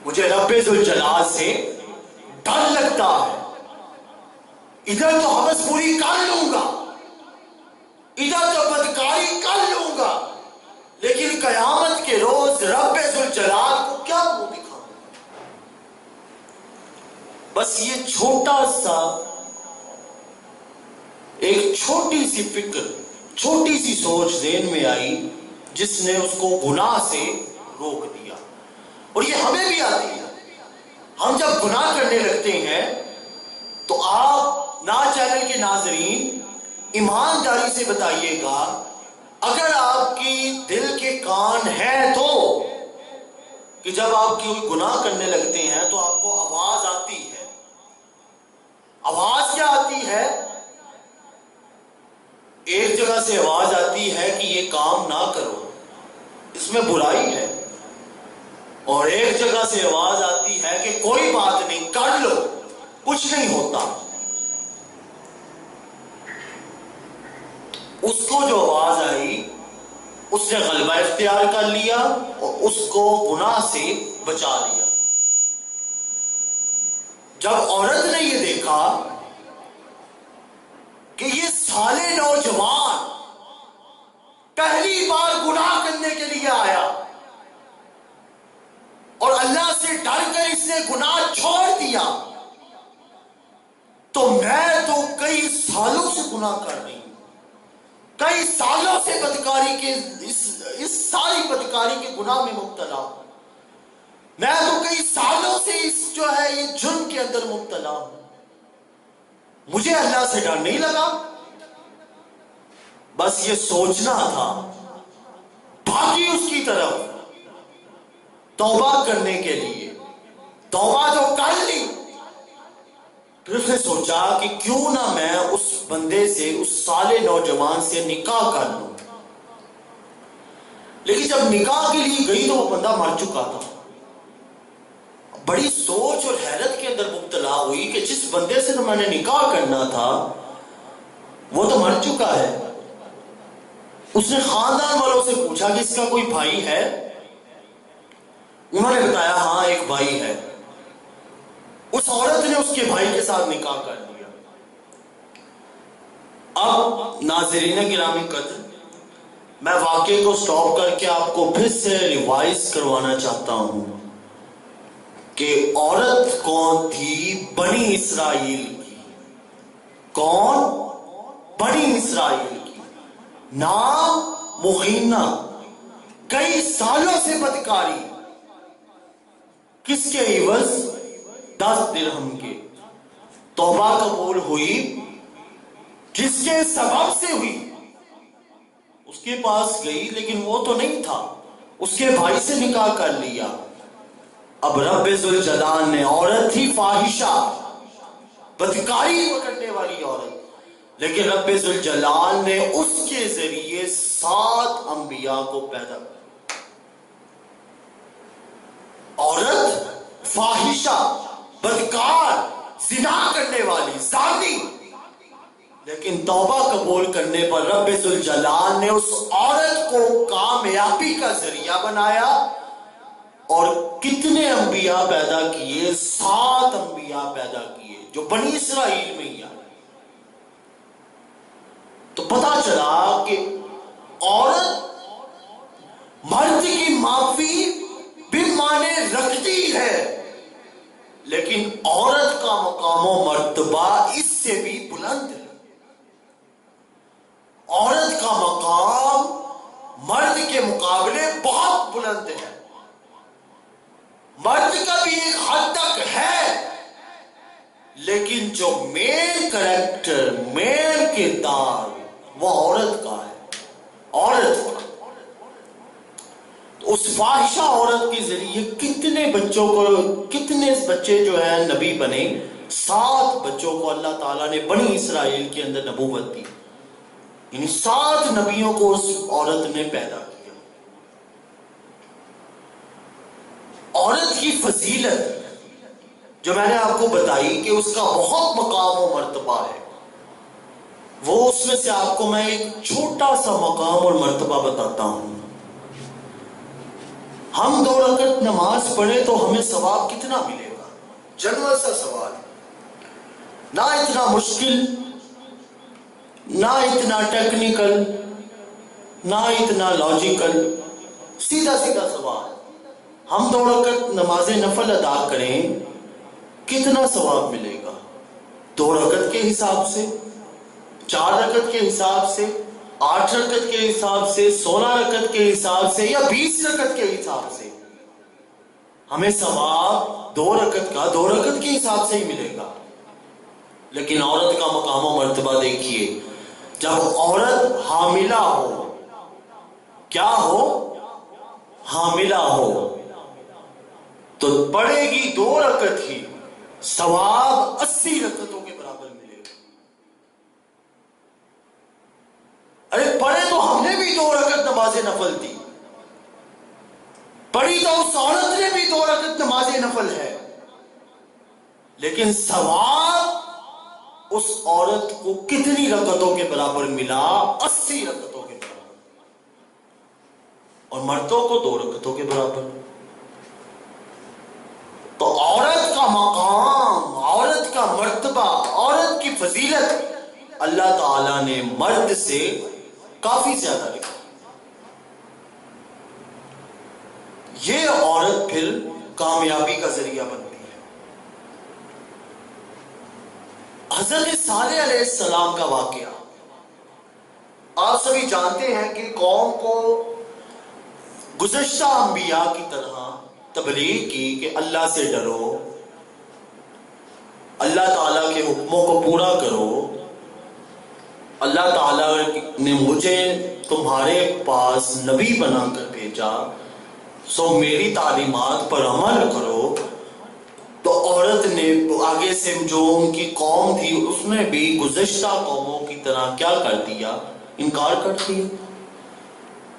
مجھے رب ذوالجلال سے ڈر لگتا ہے۔ ادھر تو ہوس پوری کر لوں گا، ادھر تو بدکاری کر لوں گا، لیکن قیامت کے روز رب ذوالجلال کو کیا منہ دکھاؤں؟ بس یہ چھوٹا سا ایک چھوٹی سی فکر، چھوٹی سی سوچ ذہن میں آئی جس نے اس کو گناہ سے روک دیا۔ اور یہ ہمیں بھی آتی ہے، ہم جب گناہ کرنے لگتے ہیں تو آپ نا چینل کے ناظرین ایمانداری سے بتائیے گا، اگر آپ کی دل کے کان ہیں تو کہ جب آپ کوئی گناہ کرنے لگتے ہیں تو آپ کو آواز آتی ہے۔ آواز کیا آتی ہے؟ ایک جگہ سے آواز آتی ہے کہ یہ کام نہ کرو، اس میں برائی ہے، اور ایک جگہ سے آواز آتی ہے کہ کوئی بات نہیں، کر لو، کچھ نہیں ہوتا۔ اس کو جو آواز آئی اس نے غلبہ اختیار کر لیا اور اس کو گناہ سے بچا لیا۔ جب عورت نے یہ دیکھا کہ یہ سالے نوجوان پہلی بار گناہ کرنے کے لیے آیا اور اللہ سے ڈر کر اس نے گناہ چھوڑ دیا، تو میں تو کئی سالوں سے گناہ کر رہی ہوں، کئی سالوں سے بدکاری کے اس ساری بدکاری کے گناہ میں مبتلا ہوں، میں تو کئی سالوں سے اس جو ہے یہ جرم کے اندر مبتلا ہوں، مجھے اللہ سے ڈر نہیں لگا۔ بس یہ سوچنا تھا، بھاگی اس کی طرف توبہ کرنے کے لیے، توبہ جو کر لی، پھر اس نے سوچا کہ کیوں نہ میں اس بندے سے، اس سالے نوجوان سے نکاح کر لوں۔ لیکن جب نکاح کے لیے گئی تو وہ بندہ مر چکا تھا۔ بڑی سوچ اور حیرت کے اندر مبتلا ہوئی کہ جس بندے سے تو میں نے نکاح کرنا تھا وہ تو مر چکا ہے۔ اس نے خاندان والوں سے پوچھا کہ اس کا کوئی بھائی ہے؟ انہوں نے بتایا ہاں ایک بھائی ہے۔ اس عورت نے اس کے بھائی کے ساتھ نکاح کر لیا۔ اب ناظرین گرامی قدر، میں واقعے کو سٹاپ کر کے آپ کو پھر سے ریوائز کروانا چاہتا ہوں کہ عورت کون تھی؟ بنی اسرائیل کی۔ کون؟ بنی اسرائیل کی، نام مغینہ، کئی سالوں سے بدکاری، کس کے عوض؟ 10 درہم کے۔ توبہ قبول ہوئی، جس کے سبب سے ہوئی، اس کے پاس گئی لیکن وہ تو نہیں تھا، اس کے بھائی سے نکاح کر لیا۔ اب رب ذوالجلال نے، عورت تھی فاحشہ، بدکاری کرنے والی عورت، لیکن رب ذوالجلال نے اس کے ذریعے 7 انبیاء کو پیدا کیا۔ عورت فاحشہ، بدکار، زنا کرنے والی، زانی، لیکن توبہ قبول کرنے پر رب ذوالجلال نے اس عورت کو کامیابی کا ذریعہ بنایا، اور کتنے انبیاء پیدا کیے؟ 7 انبیاء پیدا کیے جو بنی اسرائیل میں ہی آئے۔ تو پتا چلا کہ عورت مرد کی معافی بھی مانے رکھتی ہے، لیکن عورت کا مقام و مرد کے مقابلے بہت بلند ہے. مرد کا بھی ایک حد تک ہے، لیکن جو مین کریکٹر، مین کردار وہ عورت کا ہے. عورت کا اس فاحشہ عورت کے ذریعے کتنے بچے جو ہیں نبی بنے. 7 بچوں کو اللہ تعالیٰ نے بنی اسرائیل کے اندر نبوت دی، یعنی 7 نبیوں کو اس عورت نے پیدا کیا. عورت کی فضیلت جو میں نے آپ کو بتائی کہ اس کا بہت مقام و مرتبہ ہے، وہ اس میں سے آپ کو میں ایک چھوٹا سا مقام اور مرتبہ بتاتا ہوں. ہم 2 رکعت نماز پڑھے تو ہمیں ثواب کتنا ملے گا؟ جنرل سا سوال، نہ اتنا مشکل، نہ اتنا ٹیکنیکل، نہ اتنا لاجیکل، سیدھا سیدھا سوال. ہم 2 رکعت نماز نفل ادا کریں کتنا ثواب ملے گا؟ 2 رکعت کے حساب سے، 4 رکعت کے حساب سے، 8 رکعت کے حساب سے، 16 رکعت کے حساب سے، یا 20 رکعت کے حساب سے؟ ہمیں ثواب 2 رکعت کا 2 رکعت کے حساب سے ہی ملے گا. لیکن عورت کا مقام و مرتبہ دیکھیے، جب عورت حاملہ ہو، کیا ہو؟ حاملہ ہو، تو پڑھے گی 2 رکعت ہی، ثواب 80 رکعتوں کے برابر ملے گا. ارے پڑھے تو ہم نے بھی 2 رکعت نماز نفل دی، پڑھی تو اس عورت نے بھی 2 رکعت نماز نفل ہے، لیکن ثواب اس عورت کو کتنی رکعتوں کے برابر ملا؟ 80 رکعتوں کے برابر، اور مردوں کو 2 رکعتوں کے برابر. تو عورت کا مقام، عورت کا مرتبہ، عورت کی فضیلت اللہ تعالیٰ نے مرد سے کافی زیادہ رکھی. یہ عورت پھر کامیابی کا ذریعہ بنتی ہے. حضرت صالح علیہ السلام کا واقعہ آپ سبھی جانتے ہیں کہ قوم کو گزشتہ انبیاء کی طرح تبلیغ کی کہ اللہ سے ڈرو، اللہ تعالیٰ کے حکموں کو پورا کرو، اللہ تعالیٰ نے مجھے تمہارے پاس نبی بنا کر بھیجا، سو میری تعلیمات پر عمل کرو. تو عورت نے آگے سے جو ان کی قوم تھی اس نے بھی گزشتہ قوموں کی طرح کیا کر دیا؟ انکار کر دیا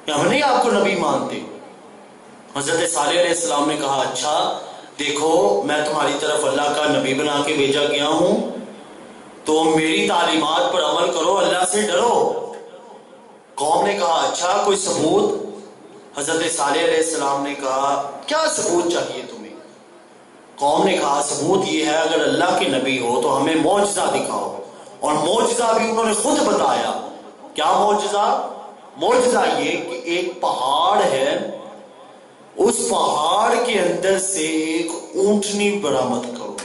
کہ ہم نہیں آپ کو نبی مانتے. حضرت صالح علیہ السلام نے کہا اچھا دیکھو میں تمہاری طرف اللہ کا نبی بنا کے بھیجا گیا ہوں، تو میری تعلیمات پر عمل کرو، اللہ سے ڈرو. قوم نے کہا اچھا کوئی ثبوت؟ حضرت صالح علیہ السلام نے کہا کیا ثبوت چاہیے تمہیں؟ قوم نے کہا ثبوت یہ ہے اگر اللہ کے نبی ہو تو ہمیں معجزہ دکھاؤ. اور معجزہ بھی انہوں نے خود بتایا. کیا معجزہ؟ معجزہ یہ کہ ایک پہاڑ ہے، اس پہاڑ کے اندر سے ایک اونٹنی برآمد کرو.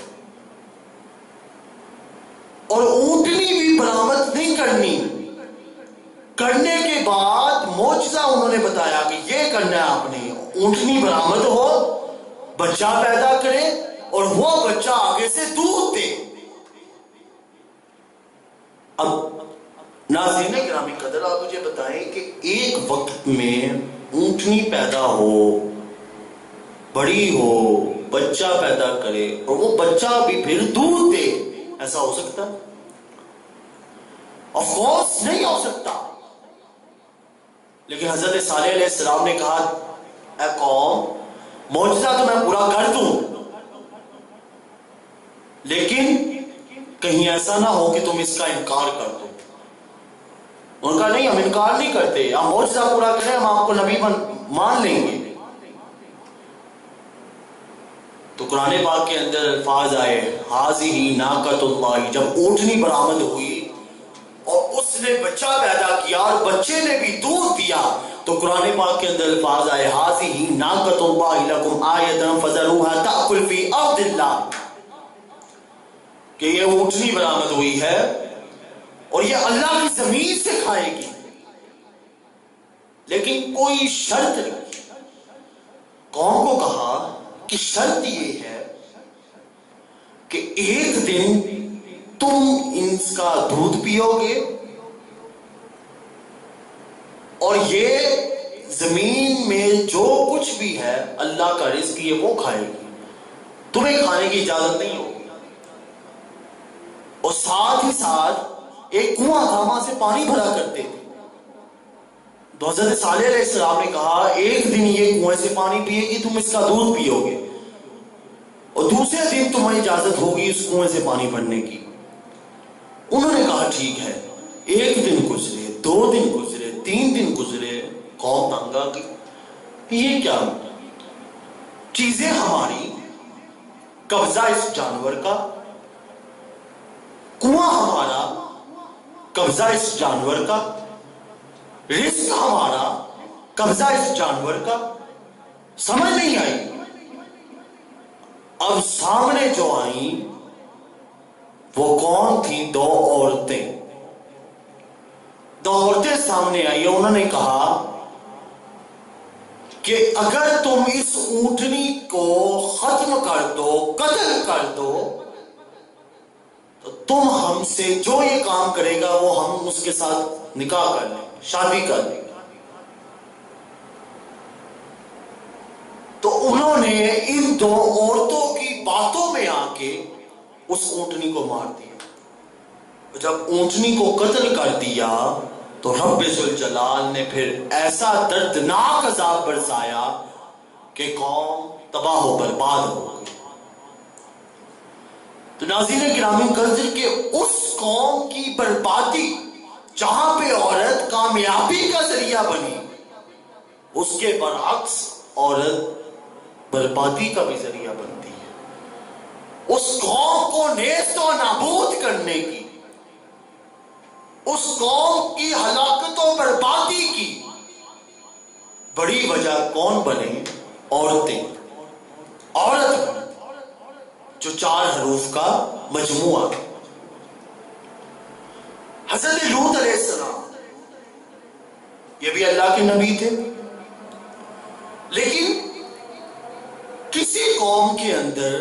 اور اونٹنی بھی برآمد نہیں کرنے کے بعد معجزہ انہوں نے بتایا کہ یہ کرنا ہے آپ نے، اونٹنی برآمد ہو، بچہ پیدا کرے، اور وہ بچہ آگے سے دودھ دے. اب ناظرین گرامی قدر آپ مجھے بتائیں کہ ایک وقت میں اونٹنی پیدا ہو، بڑی ہو، بچہ پیدا کرے، اور وہ بچہ بھی پھر دودھ دے، ایسا ہو سکتا ہے؟ آف کورس نہیں ہو سکتا. لیکن حضرت صالح علیہ السلام نے کہا اے قوم معجزہ تو میں پورا کر دوں، لیکن کہیں ایسا نہ ہو کہ تم اس کا انکار کر دو. ان کا نہیں، ہم انکار نہیں کرتے، ہم معجزہ پورا کریں، ہم آپ کو نبی مان لیں گے. تو قرآن پاک کے اندر الفاظ آئے حاذہ ناقۃ اللہ، جب اونٹنی برآمد ہوئی اور اس نے بچہ پیدا کیا اور بچے نے بھی دودھ دیا، تو قرآن پاک کے اندر الفاظ آئے حاذہ ناقۃ اللہ لکم آیۃ فذروها تأکل فی ارض اللہ، کہ یہ اونٹنی برآمد ہوئی ہے اور یہ اللہ کی زمین سے کھائے گی. لیکن کوئی شرط نہیں. قوم کو کہا کہ شرط یہ ہے کہ ایک دن تم اس کا دودھ پیو گے اور یہ زمین میں جو کچھ بھی ہے اللہ کا رزق یہ وہ کھائے گی، تمہیں کھانے کی اجازت نہیں ہوگی. اور ساتھ ہی ساتھ ایک کنواں تھا، وہاں سے پانی بھرا کرتے تھے. تو حضرت صالح علیہ السلام نے کہا ایک دن یہ کنویں سے پانی پیے گی، تم اس کا دودھ پیو گے، اور دوسرے دن تمہیں اجازت ہوگی اس کنویں سے پانی بھرنے کی. انہوں نے کہا ٹھیک ہے. ایک دن گزرے، 2 دن گزرے، 3 دن گزرے، قوم تنگ آ گئی. یہ کیا چیزیں ہماری، قبضہ اس جانور کا، کنواں ہمارا، قبضہ اس جانور کا، رزق ہمارا، قبضہ اس جانور کا، سمجھ نہیں آئی. اب سامنے جو آئیں وہ کون تھیں؟ 2 عورتیں. 2 عورتیں سامنے آئی. انہوں نے کہا کہ اگر تم اس اونٹنی کو ختم کر دو، قتل کر دو، تو تم ہم سے جو یہ کام کرے گا وہ ہم اس کے ساتھ نکاح کر لیں، شادی کر لیں. تو انہوں نے ان 2 عورتوں کی باتوں میں آ کے اس اونٹنی کو مار دیا. جب اونٹنی کو قتل کر دیا تو رب ذوالجلال نے پھر ایسا دردناک عذاب برسایا کہ قوم تباہ و برباد ہو گئی. تو ناظرین گرامی قدر کہ اس قوم کی بربادی جہاں پہ عورت کامیابی کا ذریعہ بنی، اس کے برعکس عورت بربادی کا بھی ذریعہ بنتی ہے. اس قوم کو نیست و نابود کرنے کی، اس قوم کی ہلاکت و بربادی کی بڑی وجہ کون بنے؟ عورتیں. عورت جو 4 حروف کا مجموعہ. حضرت لوط علیہ السلام یہ بھی اللہ کے نبی تھے، لیکن کسی قوم کے اندر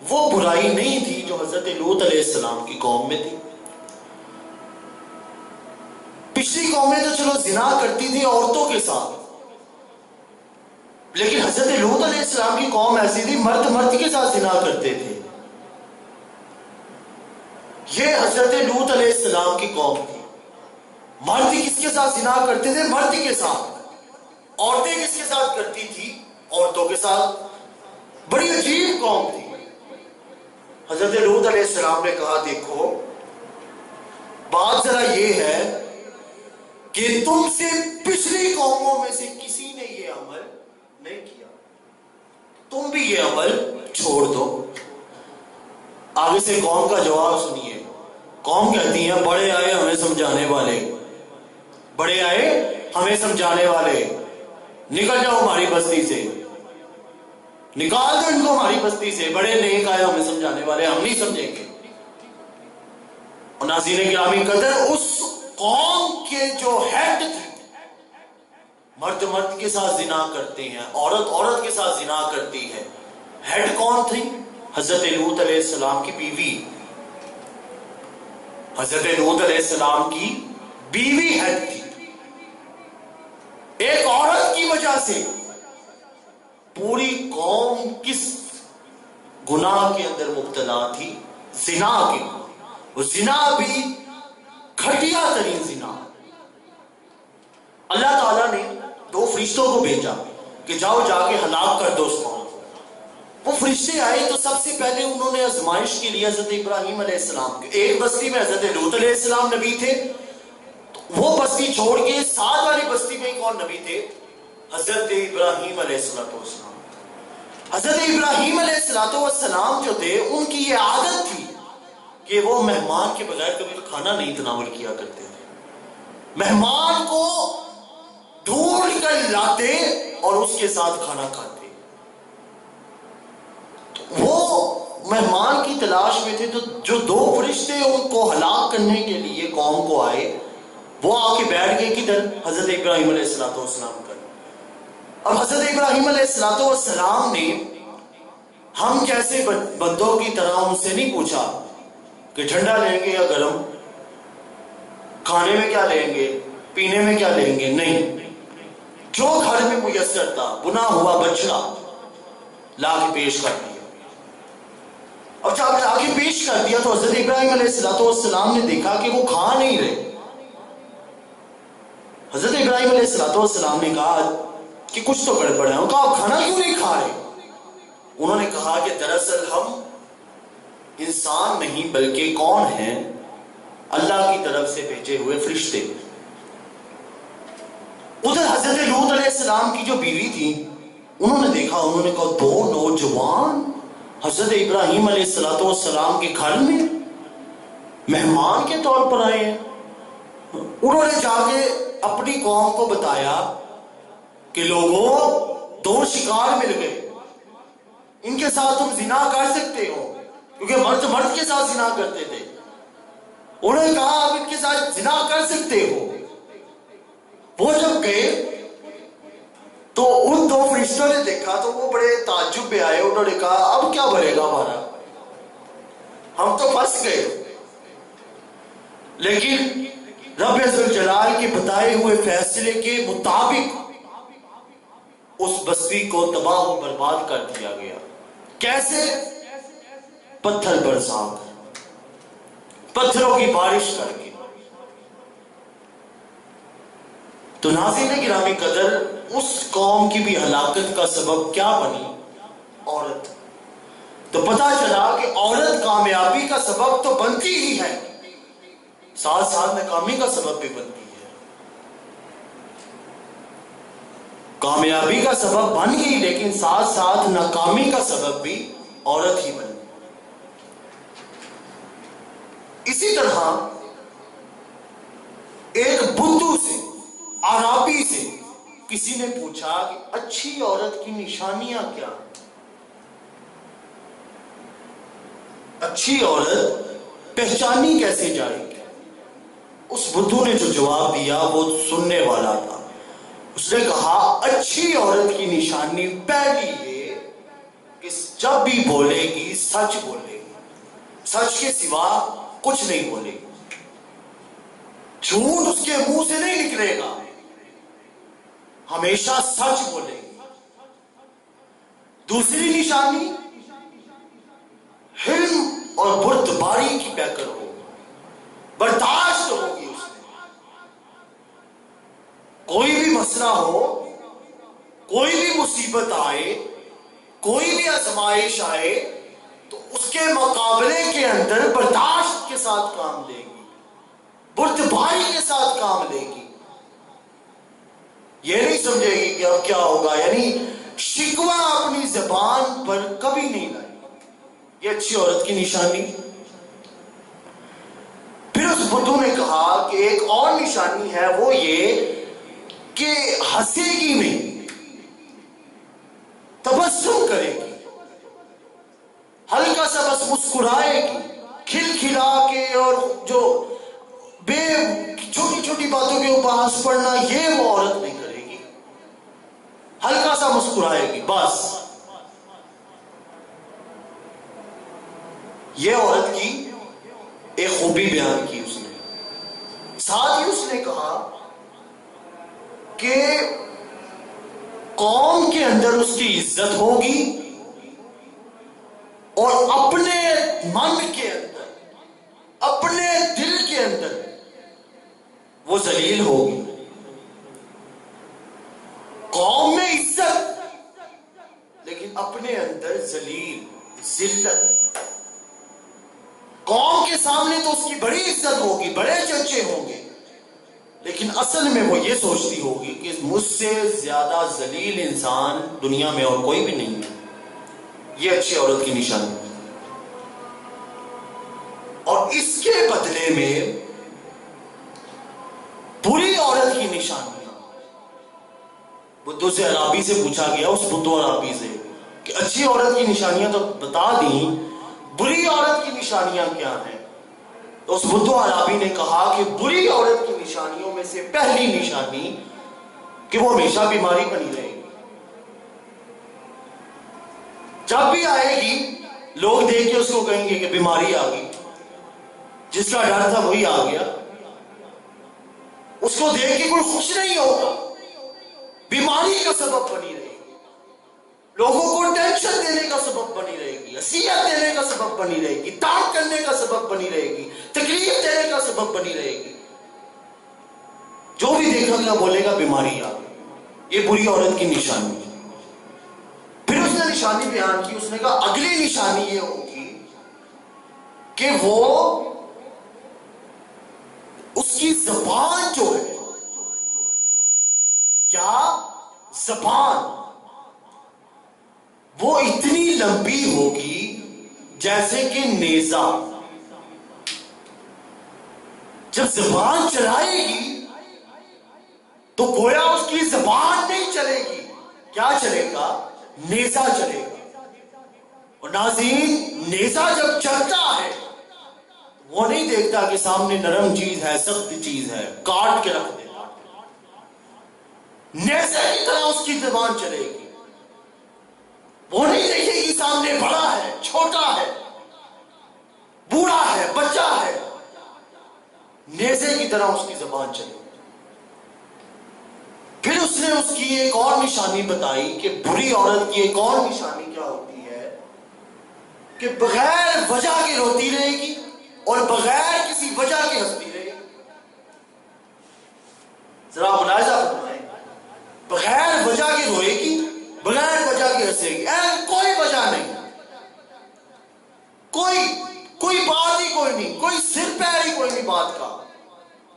وہ برائی نہیں تھی جو حضرت لوط علیہ السلام کی قوم میں تھی. پچھلی قومیں تو چلو زنا کرتی تھی عورتوں کے ساتھ، لیکن حضرت لوط علیہ السلام کی قوم ایسی تھی مرد مرد کے ساتھ زنا کرتے تھے. یہ حضرت لوط علیہ السلام کی قوم تھی. مرد کس کے ساتھ زنا کرتے تھے؟ مرد کے ساتھ. عورتیں کس کے ساتھ کرتی تھی؟ عورتوں کے ساتھ. بڑی عجیب قوم تھی. حضرت لوط علیہ السلام نے کہا دیکھو بات ذرا یہ ہے کہ تم سے پچھلی قوموں میں سے کسی نے یہ عمل نہیں کیا، تم بھی یہ عمل چھوڑ دو. آگے سے قوم کا جواب سنیے. قوم کہتی ہیں بڑے آئے ہمیں سمجھانے والے، بڑے آئے ہمیں سمجھانے والے، نکل جاؤ ہماری بستی سے، نکال دو ان کو ہماری بستی سے. بڑے نیک آئے ہمیں سمجھانے والے، ہم نہیں سمجھیں گے. اور ناظرین گرامی قدر اس قوم کے جو ہیڈ تھے، مرد مرد کے ساتھ زنا کرتے ہیں، عورت عورت کے ساتھ زنا کرتی ہے. ہیڈ کون تھی؟ حضرت لوط علیہ السلام کی بیوی. حضرت لوط علیہ السلام کی بیوی ہیڈ تھی. ایک عورت کی وجہ سے پوری قوم کس گناہ کے اندر مبتلا تھی؟ زنا کے. وہ زنا بھی گھٹیا ترین زنا. اللہ تعالیٰ نے 2 فرشتوں کو بھیجا کہ جاؤ جا کے ہلاک کر دو اس قوم. وہ فرشتے آئے تو سب سے پہلے انہوں نے آزمائش کے لیے حضرت ابراہیم علیہ السلام کے. ایک بستی میں حضرت لوط علیہ السلام نبی تھے، وہ بستی چھوڑ کے ساتھ والی بستی میں کون نبی تھے؟ حضرت ابراہیم علیہ السلام. حضرت ابراہیم علیہ السلام جو تھے ان کی یہ عادت تھی کہ وہ مہمان کے بغیر کبھی کھانا نہیں تناول کیا کرتے تھے. مہمان کو ڈھونڈ کر لاتے اور اس کے ساتھ کھانا کھاتے. وہ مہمان کی تلاش میں تھے. تو جو 2 فرشتے ان کو ہلاک کرنے کے لیے قوم کو آئے، وہ آ کے بیٹھ گئے کدھر؟ حضرت ابراہیم علیہ السلام کا. اب حضرت ابراہیم علیہ السلام نے ہم جیسے بندوں کی طرح ان سے نہیں پوچھا کہ ٹھنڈا لیں گے یا گرم، کھانے میں کیا لیں گے، پینے میں کیا لیں گے. نہیں، جو گھر میں میسر تھا بنا ہوا بچڑا لا کے پیش کر دیا. اور جب لا کے پیش کر دیا تو حضرت ابراہیم علیہ السلام نے دیکھا کہ وہ کھا نہیں رہے. حضرت ابراہیم علیہ السلام نے کہا کہ کچھ تو گڑبڑ ہے. کہا آپ کھانا کیوں نہیں کھا رہے؟ انہوں نے کہا کہ دراصل ہم انسان نہیں بلکہ کون ہیں؟ اللہ کی طرف سے بھیجے ہوئے فرشتے. ادھر حضرت لوط علیہ السلام کی جو بیوی تھی انہوں نے دیکھا، انہوں نے کہا دو نوجوان حضرت ابراہیم علیہ السلام کے گھر میں مہمان کے طور پر آئے ہیں. انہوں نے جا کے اپنی قوم کو بتایا کہ لوگوں، دو شکار مل گئے، ان کے ساتھ تم زنا کر سکتے ہو، کیونکہ مرد مرد کے ساتھ زنا کرتے تھے. انہوں نے کہا آپ ان کے ساتھ زنا کر سکتے ہو. وہ جب گئے تو ان دو فرشتوں نے دیکھا تو وہ بڑے تعجب میں آئے. انہوں نے کہا اب کیا بنے گا ہمارا، ہم تو پھنس گئے. لیکن رب عزوجلال کے بتائے ہوئے فیصلے کے مطابق اس بستی کو تباہ و برباد کر دیا گیا. کیسے؟ پتھر برسا کر، پتھروں کی بارش کر کے. تو ناظرین گرامی قدر، اس قوم کی بھی ہلاکت کا سبب کیا بنی؟ عورت. تو پتہ چلا کہ عورت کامیابی کا سبب تو بنتی ہی ہے، ساتھ ساتھ ناکامی کا سبب بھی بنتی ہے. کامیابی کا سبب بن گئی لیکن ساتھ ساتھ ناکامی کا سبب بھی عورت ہی بن گئی. اسی طرح ایک بدھو سے، عرابی سے کسی نے پوچھا کہ اچھی عورت کی نشانیاں کیا ہیں؟ اچھی عورت پہچانی کیسے جائے گی؟ اس بدھو نے جو جواب دیا وہ سننے والا تھا. اس نے کہا اچھی عورت کی نشانی پہلی یہ کہ جب بھی بولے گی سچ بولے گی، سچ کے سوا کچھ نہیں بولے گی، جھوٹ اس کے منہ سے نہیں نکلے گا، ہمیشہ سچ بولے گی. دوسری نشانی حلم اور بردباری کی پیکر ہوگی، برداشت ہوگی. اس میں کوئی بھی مسئلہ ہو، کوئی بھی مصیبت آئے، کوئی بھی آزمائش آئے تو اس کے مقابلے کے اندر برداشت کے ساتھ کام لے گی، بردباری کے ساتھ کام لے گی. یہ نہیں سمجھے گی کہ اب کیا ہوگا، یعنی شکوہ اپنی زبان پر کبھی نہیں لائے. یہ اچھی عورت کی نشانی. پھر اس بدھو نے کہا کہ ایک اور نشانی ہے، وہ یہ کہ ہنسے گی نہیں، تبسم کرے گی، ہلکا سا بس مسکرائے گی، کھل کھلا کے. اور جو بے چھوٹی چھوٹی باتوں کے اوپر ہنس پڑنا، یہ وہ عورت نہیں کرے گی. ہلکا سا مسکرائے گی بس. یہ عورت کی ایک خوبی بیان کی اس نے. ساتھ ہی اس نے کہا کہ قوم کے اندر اس کی عزت ہوگی اور اپنے من کے اندر، اپنے دل کے اندر وہ ذلیل ہوگی. قوم میں عزت لیکن اپنے اندر ذلیل، ذلت. قوم کے سامنے تو اس کی بڑی عزت ہوگی، بڑے چرچے ہوں گے، لیکن اصل میں وہ یہ سوچتی ہوگی کہ مجھ سے زیادہ ذلیل انسان دنیا میں اور کوئی بھی نہیں ہے. یہ اچھی عورت کی نشانی. اور اس کے بدلے میں بری عورت کی نشانی. بدھو سے عرابی سے پوچھا گیا، اس بدھو عرابی سے، کہ اچھی عورت کی نشانیاں تو بتا دیں، بری عورت کی نشانیاں کیا ہیں؟ تو اس بدھو عربی نے کہا کہ بری عورت کی نشانیوں میں سے پہلی نشانی کہ وہ ہمیشہ بیماری بنی رہے گی. جب بھی آئے گی لوگ دیکھ کے اس کو کہیں گے کہ بیماری آ گئی. جس کا ڈر تھا وہی آ گیا. اس کو دیکھ کے کوئی خوش نہیں ہوگا. بیماری کا سبب بنی رہے گی. لوگوں کو ٹینشن دینے کا سبب بنی رہے گی. اذیت دینے کا سبب بنی رہے گی. تانگ کرنے کا سبب بنی رہے گی. تکلیف دینے کا سبب بنی رہے گی. جو بھی دیکھا گا بولے گا بیماری آ گئی. یہ بری عورت کی نشانی ہے. پھر اس نے نشانی بیان کی. اس نے کہا اگلی نشانی یہ ہوگی کہ وہ اس کی زبان جو ہے، کیا زبان، وہ اتنی لمبی ہوگی جیسے کہ نیزہ. جب زبان چلائے گی تو گویا اس کی زبان نہیں چلے گی. کیا چلے گا؟ نیزہ چلے گا. اور ناظرین، نیزہ جب چلتا ہے وہ نہیں دیکھتا کہ سامنے نرم چیز ہے، سخت چیز ہے، کاٹ کے رکھ دیتا. نیزے کی طرح اس کی زبان چلے گی. وہ نہیں دیکھے گی سامنے بڑا ہے، چھوٹا ہے، بوڑھا ہے، بچہ ہے. نیزے کی طرح اس کی زبان چلے گی. پھر اس نے اس کی ایک اور نشانی بتائی کہ بری عورت کی ایک اور نشانی کیا ہوتی ہے کہ بغیر وجہ کے روتی رہے گی اور بغیر کسی وجہ کے ہنستی رہے گی. ذرا ملاحظہ فرمائیں. بغیر وجہ کے روئے گی، بغیر وجہ کے ہنسے گی. کوئی وجہ نہیں، کوئی بات ہی کوئی نہیں، کوئی سر پیر ہی کوئی نہیں بات کا.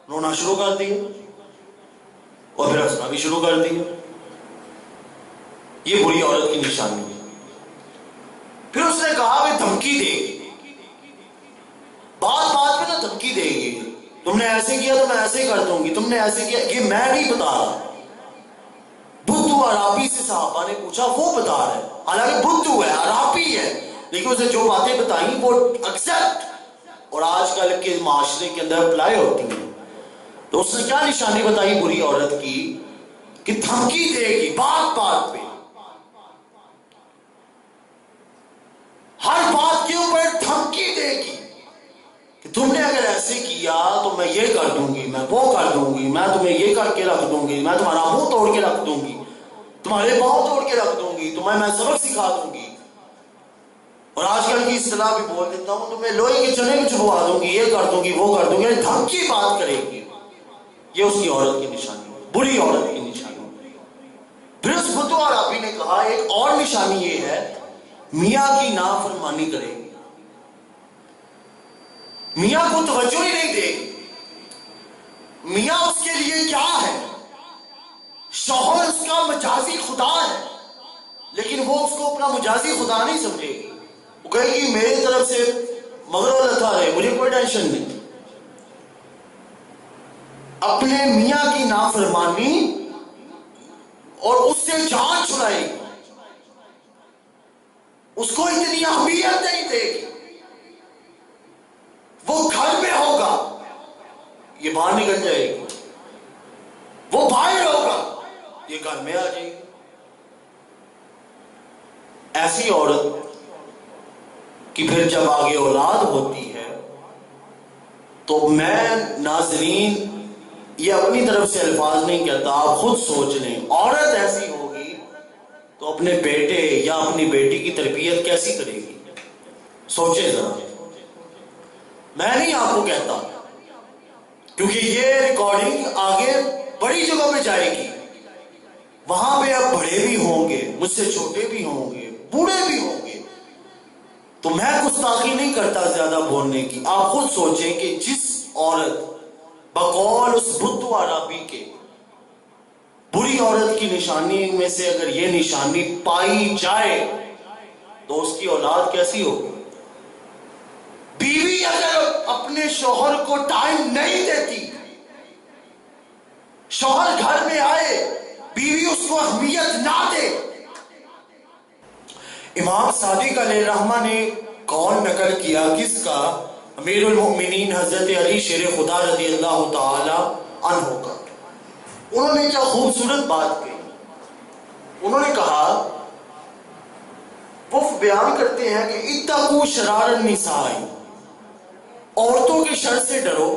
رونا شروع کر دیا اور پھر ہنسنا بھی شروع کر دیا. یہ بری عورت کی نشانی ہے. پھر اس نے کہا کہ دھمکی دے گی. بات بات میں نا دھمکی دے گی. تم نے ایسے کیا تو میں ایسے کر دوں گی، تم نے ایسے کیا. یہ میں نہیں بتا رہا. بدھو عربی سے صحابہ نے پوچھا، وہ بتا رہا ہے. حالانکہ بدھو ہے، عربی ہے، لیکن اسے جو باتیں بتائیں وہ ایکسپٹ اور آج کل کے معاشرے کے اندر اپلائی ہوتی ہیں. تو اس نے کیا نشانی بتائی بری عورت کی کہ دھمکی دے گی بات بات پہ. ہر بات کے اوپر دھمکی دے گی کہ تم نے اگر ایسے کیا تو میں یہ کر دوں گی، میں وہ کر دوں گی، میں تمہیں یہ کر کے رکھ دوں گی، میں تمہارا منہ توڑ کے رکھ دوں گی، تمہارے پاؤں توڑ کے رکھ دوں گی، تمہیں میں سبق سکھا دوں گی. اور آج کل کی اصطلاح بھی بول دیتا ہوں، تمہیں لوہے کے چنے میں چھپوا دوں گی، یہ کر دوں گی، وہ کر دوں گی. دھمکی بات کرے گی. یہ اس کی عورت کی نشانی، بری عورت کی نشانی. پھر اس بدھو عربی نے کہا ایک اور نشانی یہ ہے، میاں کی نافرمانی کرے گی. میاں کو توجہ ہی نہیں دے گی. میاں اس کے لیے کیا ہے؟ شوہر اس کا مجازی خدا ہے، لیکن وہ اس کو اپنا مجازی خدا نہیں سمجھے گی. وہ کہے گی میری طرف سے مغرب لتا رہے، مجھے کوئی ٹینشن نہیں. اپنے میاں کی نافرمانی اور اس سے جان چھڑائے گی. اس کو اتنی اہمیت نہیں دے گی. وہ گھر میں ہوگا، یہ باہر نکل جائے گی. وہ باہر ہوگا، یہ گھر میں آ جائے گی. ایسی عورت کی پھر جب آگے اولاد ہوتی ہے تو میں ناظرین یہ اپنی طرف سے الفاظ نہیں کہتا، آپ خود سوچ لیں. عورت ایسی ہوگی تو اپنے بیٹے یا اپنی بیٹی کی تربیت کیسی کرے گی؟ سوچیں ذرا. میں نہیں آپ کو کہتا، کیونکہ یہ ریکارڈنگ آگے بڑی جگہ پہ جائے گی. وہاں پہ اب بڑے بھی ہوں گے، مجھ سے چھوٹے بھی ہوں گے، بوڑھے بھی ہوں گے. تو میں گستاخی نہیں کرتا زیادہ بولنے کی. آپ خود سوچیں کہ جس عورت بقول اس بدھو عربی کے بری عورت کی نشانی میں سے اگر یہ نشانی پائی جائے تو اس کی اولاد کیسی ہوگی؟ بیوی اگر اپنے شوہر کو ٹائم نہیں دیتی، شوہر گھر میں آئے بیوی اس کو اہمیت نہ دے. امام صادق علیہ الرحمہ نے قول نقل کیا کس کا؟ امیر المؤمنین حضرت علی شیر خدا رضی اللہ تعالی عنہ کا۔ انہوں نے کیا خوبصورت بات کہی، انہوں نے کہا، وہ بیان کرتے ہیں کہ اتقوا شرار النساء، عورتوں کے شر سے ڈرو،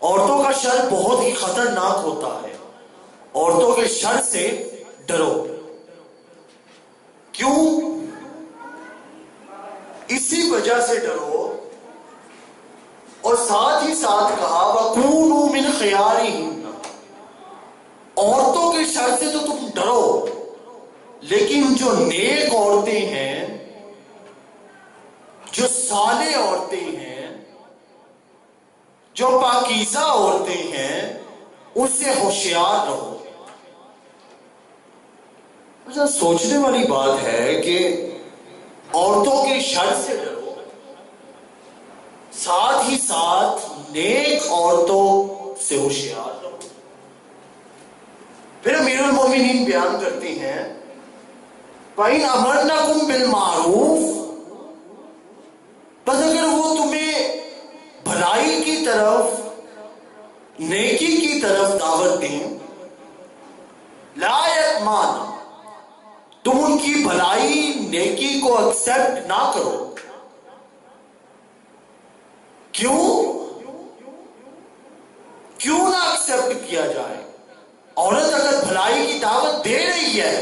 عورتوں کا شر بہت ہی خطرناک ہوتا ہے، عورتوں کے شر سے ڈرو۔ کیوں؟ اسی وجہ سے ڈرو، اور ساتھ ہی ساتھ کہا وَكُونُوا مِنْ خِيَارِهِنَّ، عورتوں کے شر سے تو تم ڈرو، لیکن جو نیک عورتیں ہیں، جو صالح عورتیں ہیں، جو پاکیزہ عورتیں ہیں، اس سے ہوشیار رہو۔ سوچنے والی بات ہے کہ عورتوں کے شر سے ڈرو، ساتھ ہی ساتھ نیک عورتوں سے ہوشیار رہو۔ پھر امیر المومنین بیان کرتے ہیں فَإِنْ أَمَرْنَكُمْ بِالْمَعْرُوفِ، بس اگر وہ تمہیں بھلائی کی طرف، نیکی کی طرف دعوت دیں، لَا يَطْمَعْنَ، تم ان کی بھلائی نیکی کو ایکسپٹ نہ کرو۔ کیوں نہ ایکسپٹ کیا جائے؟ عورت اگر بھلائی کی دعوت دے رہی ہے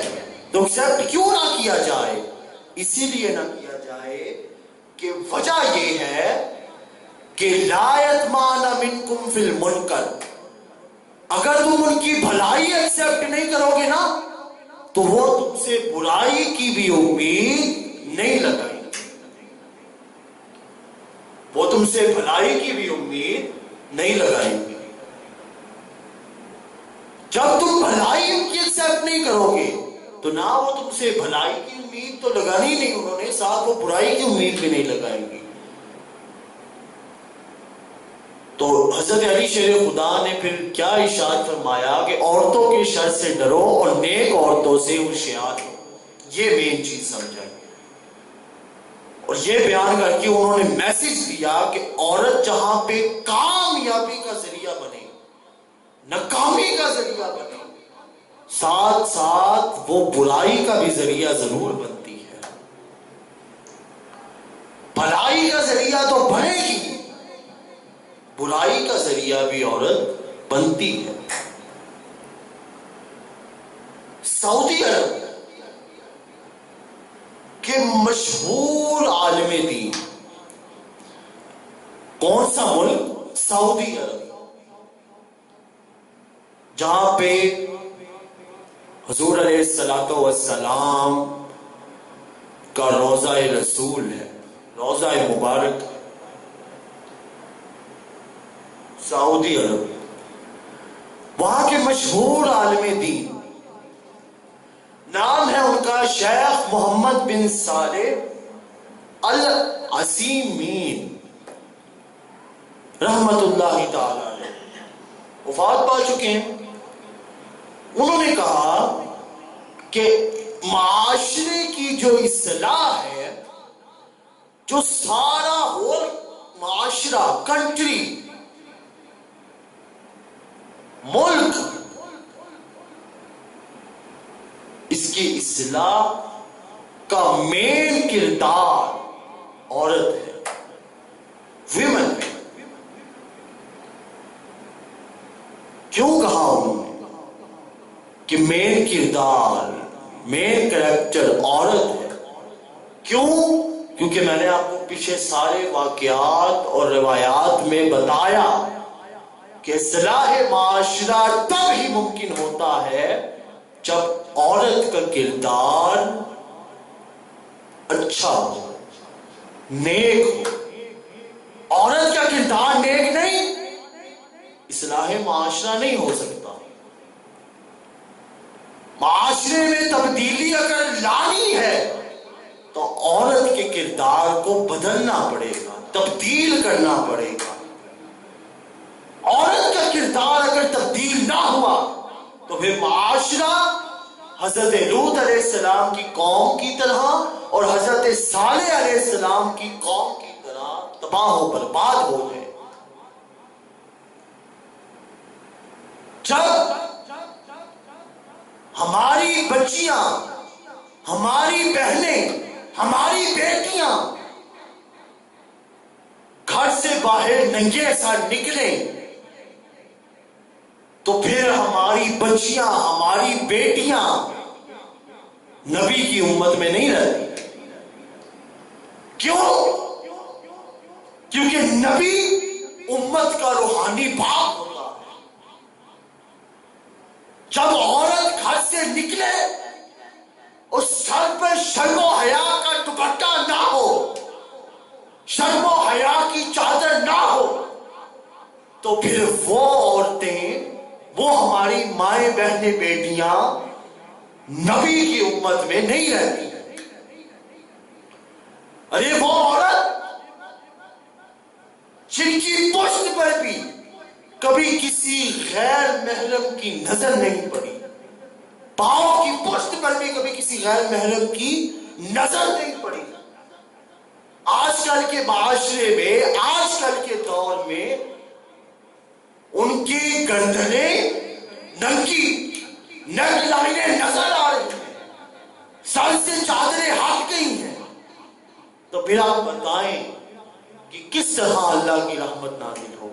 تو ایکسپٹ کیوں نہ کیا جائے؟ اسی لیے نہ کیا جائے کہ وجہ یہ ہے کہ لا یطمعن منکم فی المنکر، اگر تم ان کی بھلائی ایکسپٹ نہیں کرو گے نا تو وہ تم سے برائی کی بھی امید نہیں لگائیں گے، وہ تم سے بھلائی کی بھی امید نہیں لگائیں گے۔ جب تم بھلائی ان کی ایکسپٹ نہیں کرو گے تو نہ وہ تم سے بھلائی کی امید تو لگانی نہیں انہوں نے، ساتھ وہ برائی کی امید بھی نہیں لگائیں گی۔ تو حضرت علی شیر خدا نے پھر کیا ارشاد فرمایا کہ عورتوں کے شر سے ڈرو اور نیک عورتوں سے ہوشیار ہو، یہ مین چیز سمجھائی، اور یہ بیان کر کے انہوں نے میسج دیا کہ عورت جہاں پہ کامیابی کا ذریعہ بنے، ناکامی کا ذریعہ بنے، ساتھ ساتھ وہ برائی کا بھی ذریعہ ضرور بنتی ہے۔ بھلائی کا ذریعہ تو بنے گی، برائی کا ذریعہ بھی عورت بنتی ہے۔ سعودی عرب کے مشہور عالم دین، کون سا ملک؟ سعودی عرب، جہاں پہ حضور علیہ السلام کا روضہ رسول ہے، روضہ مبارک، سعودی عرب، وہاں کے مشہور عالم دین، نام ہے ان کا شیخ محمد بن صالح العثیمین رحمت اللہ تعالی علیہ، وفات پا چکے ہیں۔ انہوں نے کہا کہ معاشرے کی جو اصلاح ہے، جو سارا ہول معاشرہ، کنٹری، ملک، اس کی اصلاح کا مین کردار عورت ہے، ویمن ہے۔ کیوں کہا انہوں نے کہ مین کردار، مین کریکٹر عورت ہے؟ کیوں؟ کیونکہ میں نے آپ کو پیچھے سارے واقعات اور روایات میں بتایا کہ اصلاح معاشرہ تب ہی ممکن ہوتا ہے جب عورت کا کردار اچھا ہو، نیک ہو۔ عورت کا کردار نیک نہیں، اصلاح معاشرہ نہیں ہو سکتا۔ معاشرے میں تبدیلی اگر لانی ہے تو عورت کے کردار کو بدلنا پڑے گا، تبدیل کرنا پڑے گا۔ عورت کا کردار اگر تبدیل نہ ہوا تو پھر معاشرہ حضرت لوط علیہ السلام کی قوم کی طرح اور حضرت صالح علیہ السلام کی قوم کی طرح تباہ و برباد ہو گئے۔ جب ہماری بچیاں، ہماری بہنیں، ہماری بیٹیاں گھر سے باہر ننگے سر نکلے تو پھر ہماری بچیاں، ہماری بیٹیاں نبی کی امت میں نہیں رہتی۔ کیوں؟ کیونکہ نبی امت کا روحانی باپ ہوتا ہے۔ جب عورت گھر سے نکلے اس سر پہ شرم و حیا کا دوپٹہ نہ ہو، شرم و حیا کی چادر نہ ہو، تو پھر وہ عورتیں، وہ ہماری مائیں بہنیں بیٹیاں نبی کی امت میں نہیں رہتی۔ ارے وہ عورت جن کی پشت پر بھی کبھی کسی غیر محرم کی نظر نہیں پڑی، پاؤں کی پشت پر بھی کبھی کسی غیر محرم کی نظر نہیں پڑی، آج کل کے معاشرے میں، آج کل کے دور میں ان کی گردنیں ننگی، نیک لائنیں نظر آ رہی ہیں، سر سے چادریں ہٹ گئی ہیں۔ تو پھر آپ بتائیں کہ کس طرح اللہ کی رحمت نازل ہو،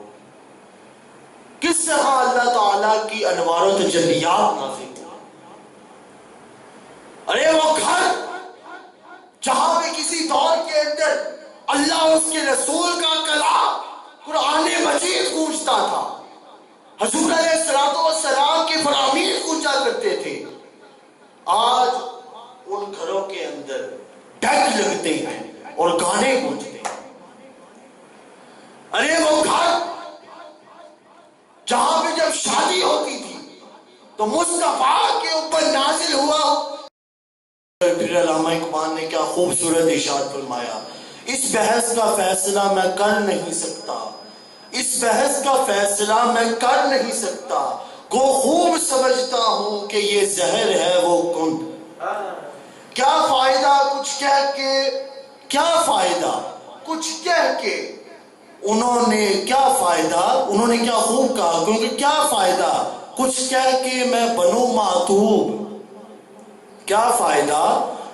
کس طرح اللہ تعالیٰ کی انوار و تجلیات نازل ہو۔ ارے وہ گھر جہاں پہ کسی دور کے اندر اللہ اور اس کے رسول کا کلام قرآن مجید گونجتا تھا، حضور علیہ السلام کے فرامین گونجا کرتے تھے، آج ان گھروں کے اندر ڈیک لگتے ہیں اور گانے گونجتے ہیں۔ ارے وہ گھر جہاں پہ جب شادی ہوتی تھی تو مصطفیٰ کے اوپر نازل ہوا۔ پھر علامہ اقبال نے کیا خوبصورت ارشاد فرمایا، اس بحث کا فیصلہ میں کر نہیں سکتا، اس بحث کا فیصلہ میں کر نہیں سکتا، گو خوب سمجھتا ہوں کہ یہ زہر ہے وہ کن۔ کیا فائدہ کچھ کہہ کے، کیا فائدہ کچھ کہہ کے، انہوں نے کیا فائدہ، انہوں نے کیا خوب کہا، کیونکہ کیا فائدہ کچھ کہہ کے میں بنوں معتوب، کیا فائدہ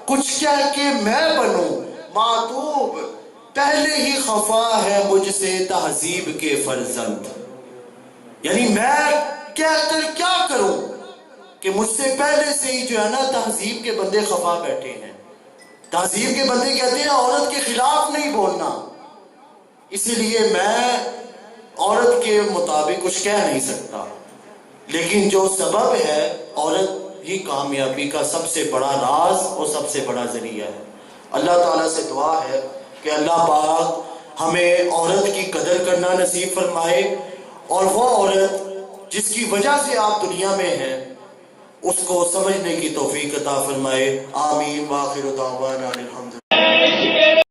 کچھ کہہ کے میں بنوں معتوب، پہلے ہی خفا ہے مجھ سے تہذیب کے فرزند۔ یعنی میں کہہ کر کیا کروں کہ مجھ سے پہلے سے ہی جو ہے نا تہذیب کے بندے خفا بیٹھے ہیں۔ تہذیب کے بندے کہتے ہیں عورت کے خلاف نہیں بولنا، اسی لیے میں عورت کے مطابق کچھ کہہ نہیں سکتا، لیکن جو سبب ہے عورت ہی کامیابی کا سب سے بڑا راز اور سب سے بڑا ذریعہ ہے۔ اللہ تعالیٰ سے دعا ہے کہ اللہ پاک ہمیں عورت کی قدر کرنا نصیب فرمائے، اور وہ عورت جس کی وجہ سے آپ دنیا میں ہیں اس کو سمجھنے کی توفیق عطا فرمائے۔ آمین۔ وآخر دعوانا الحمدللہ۔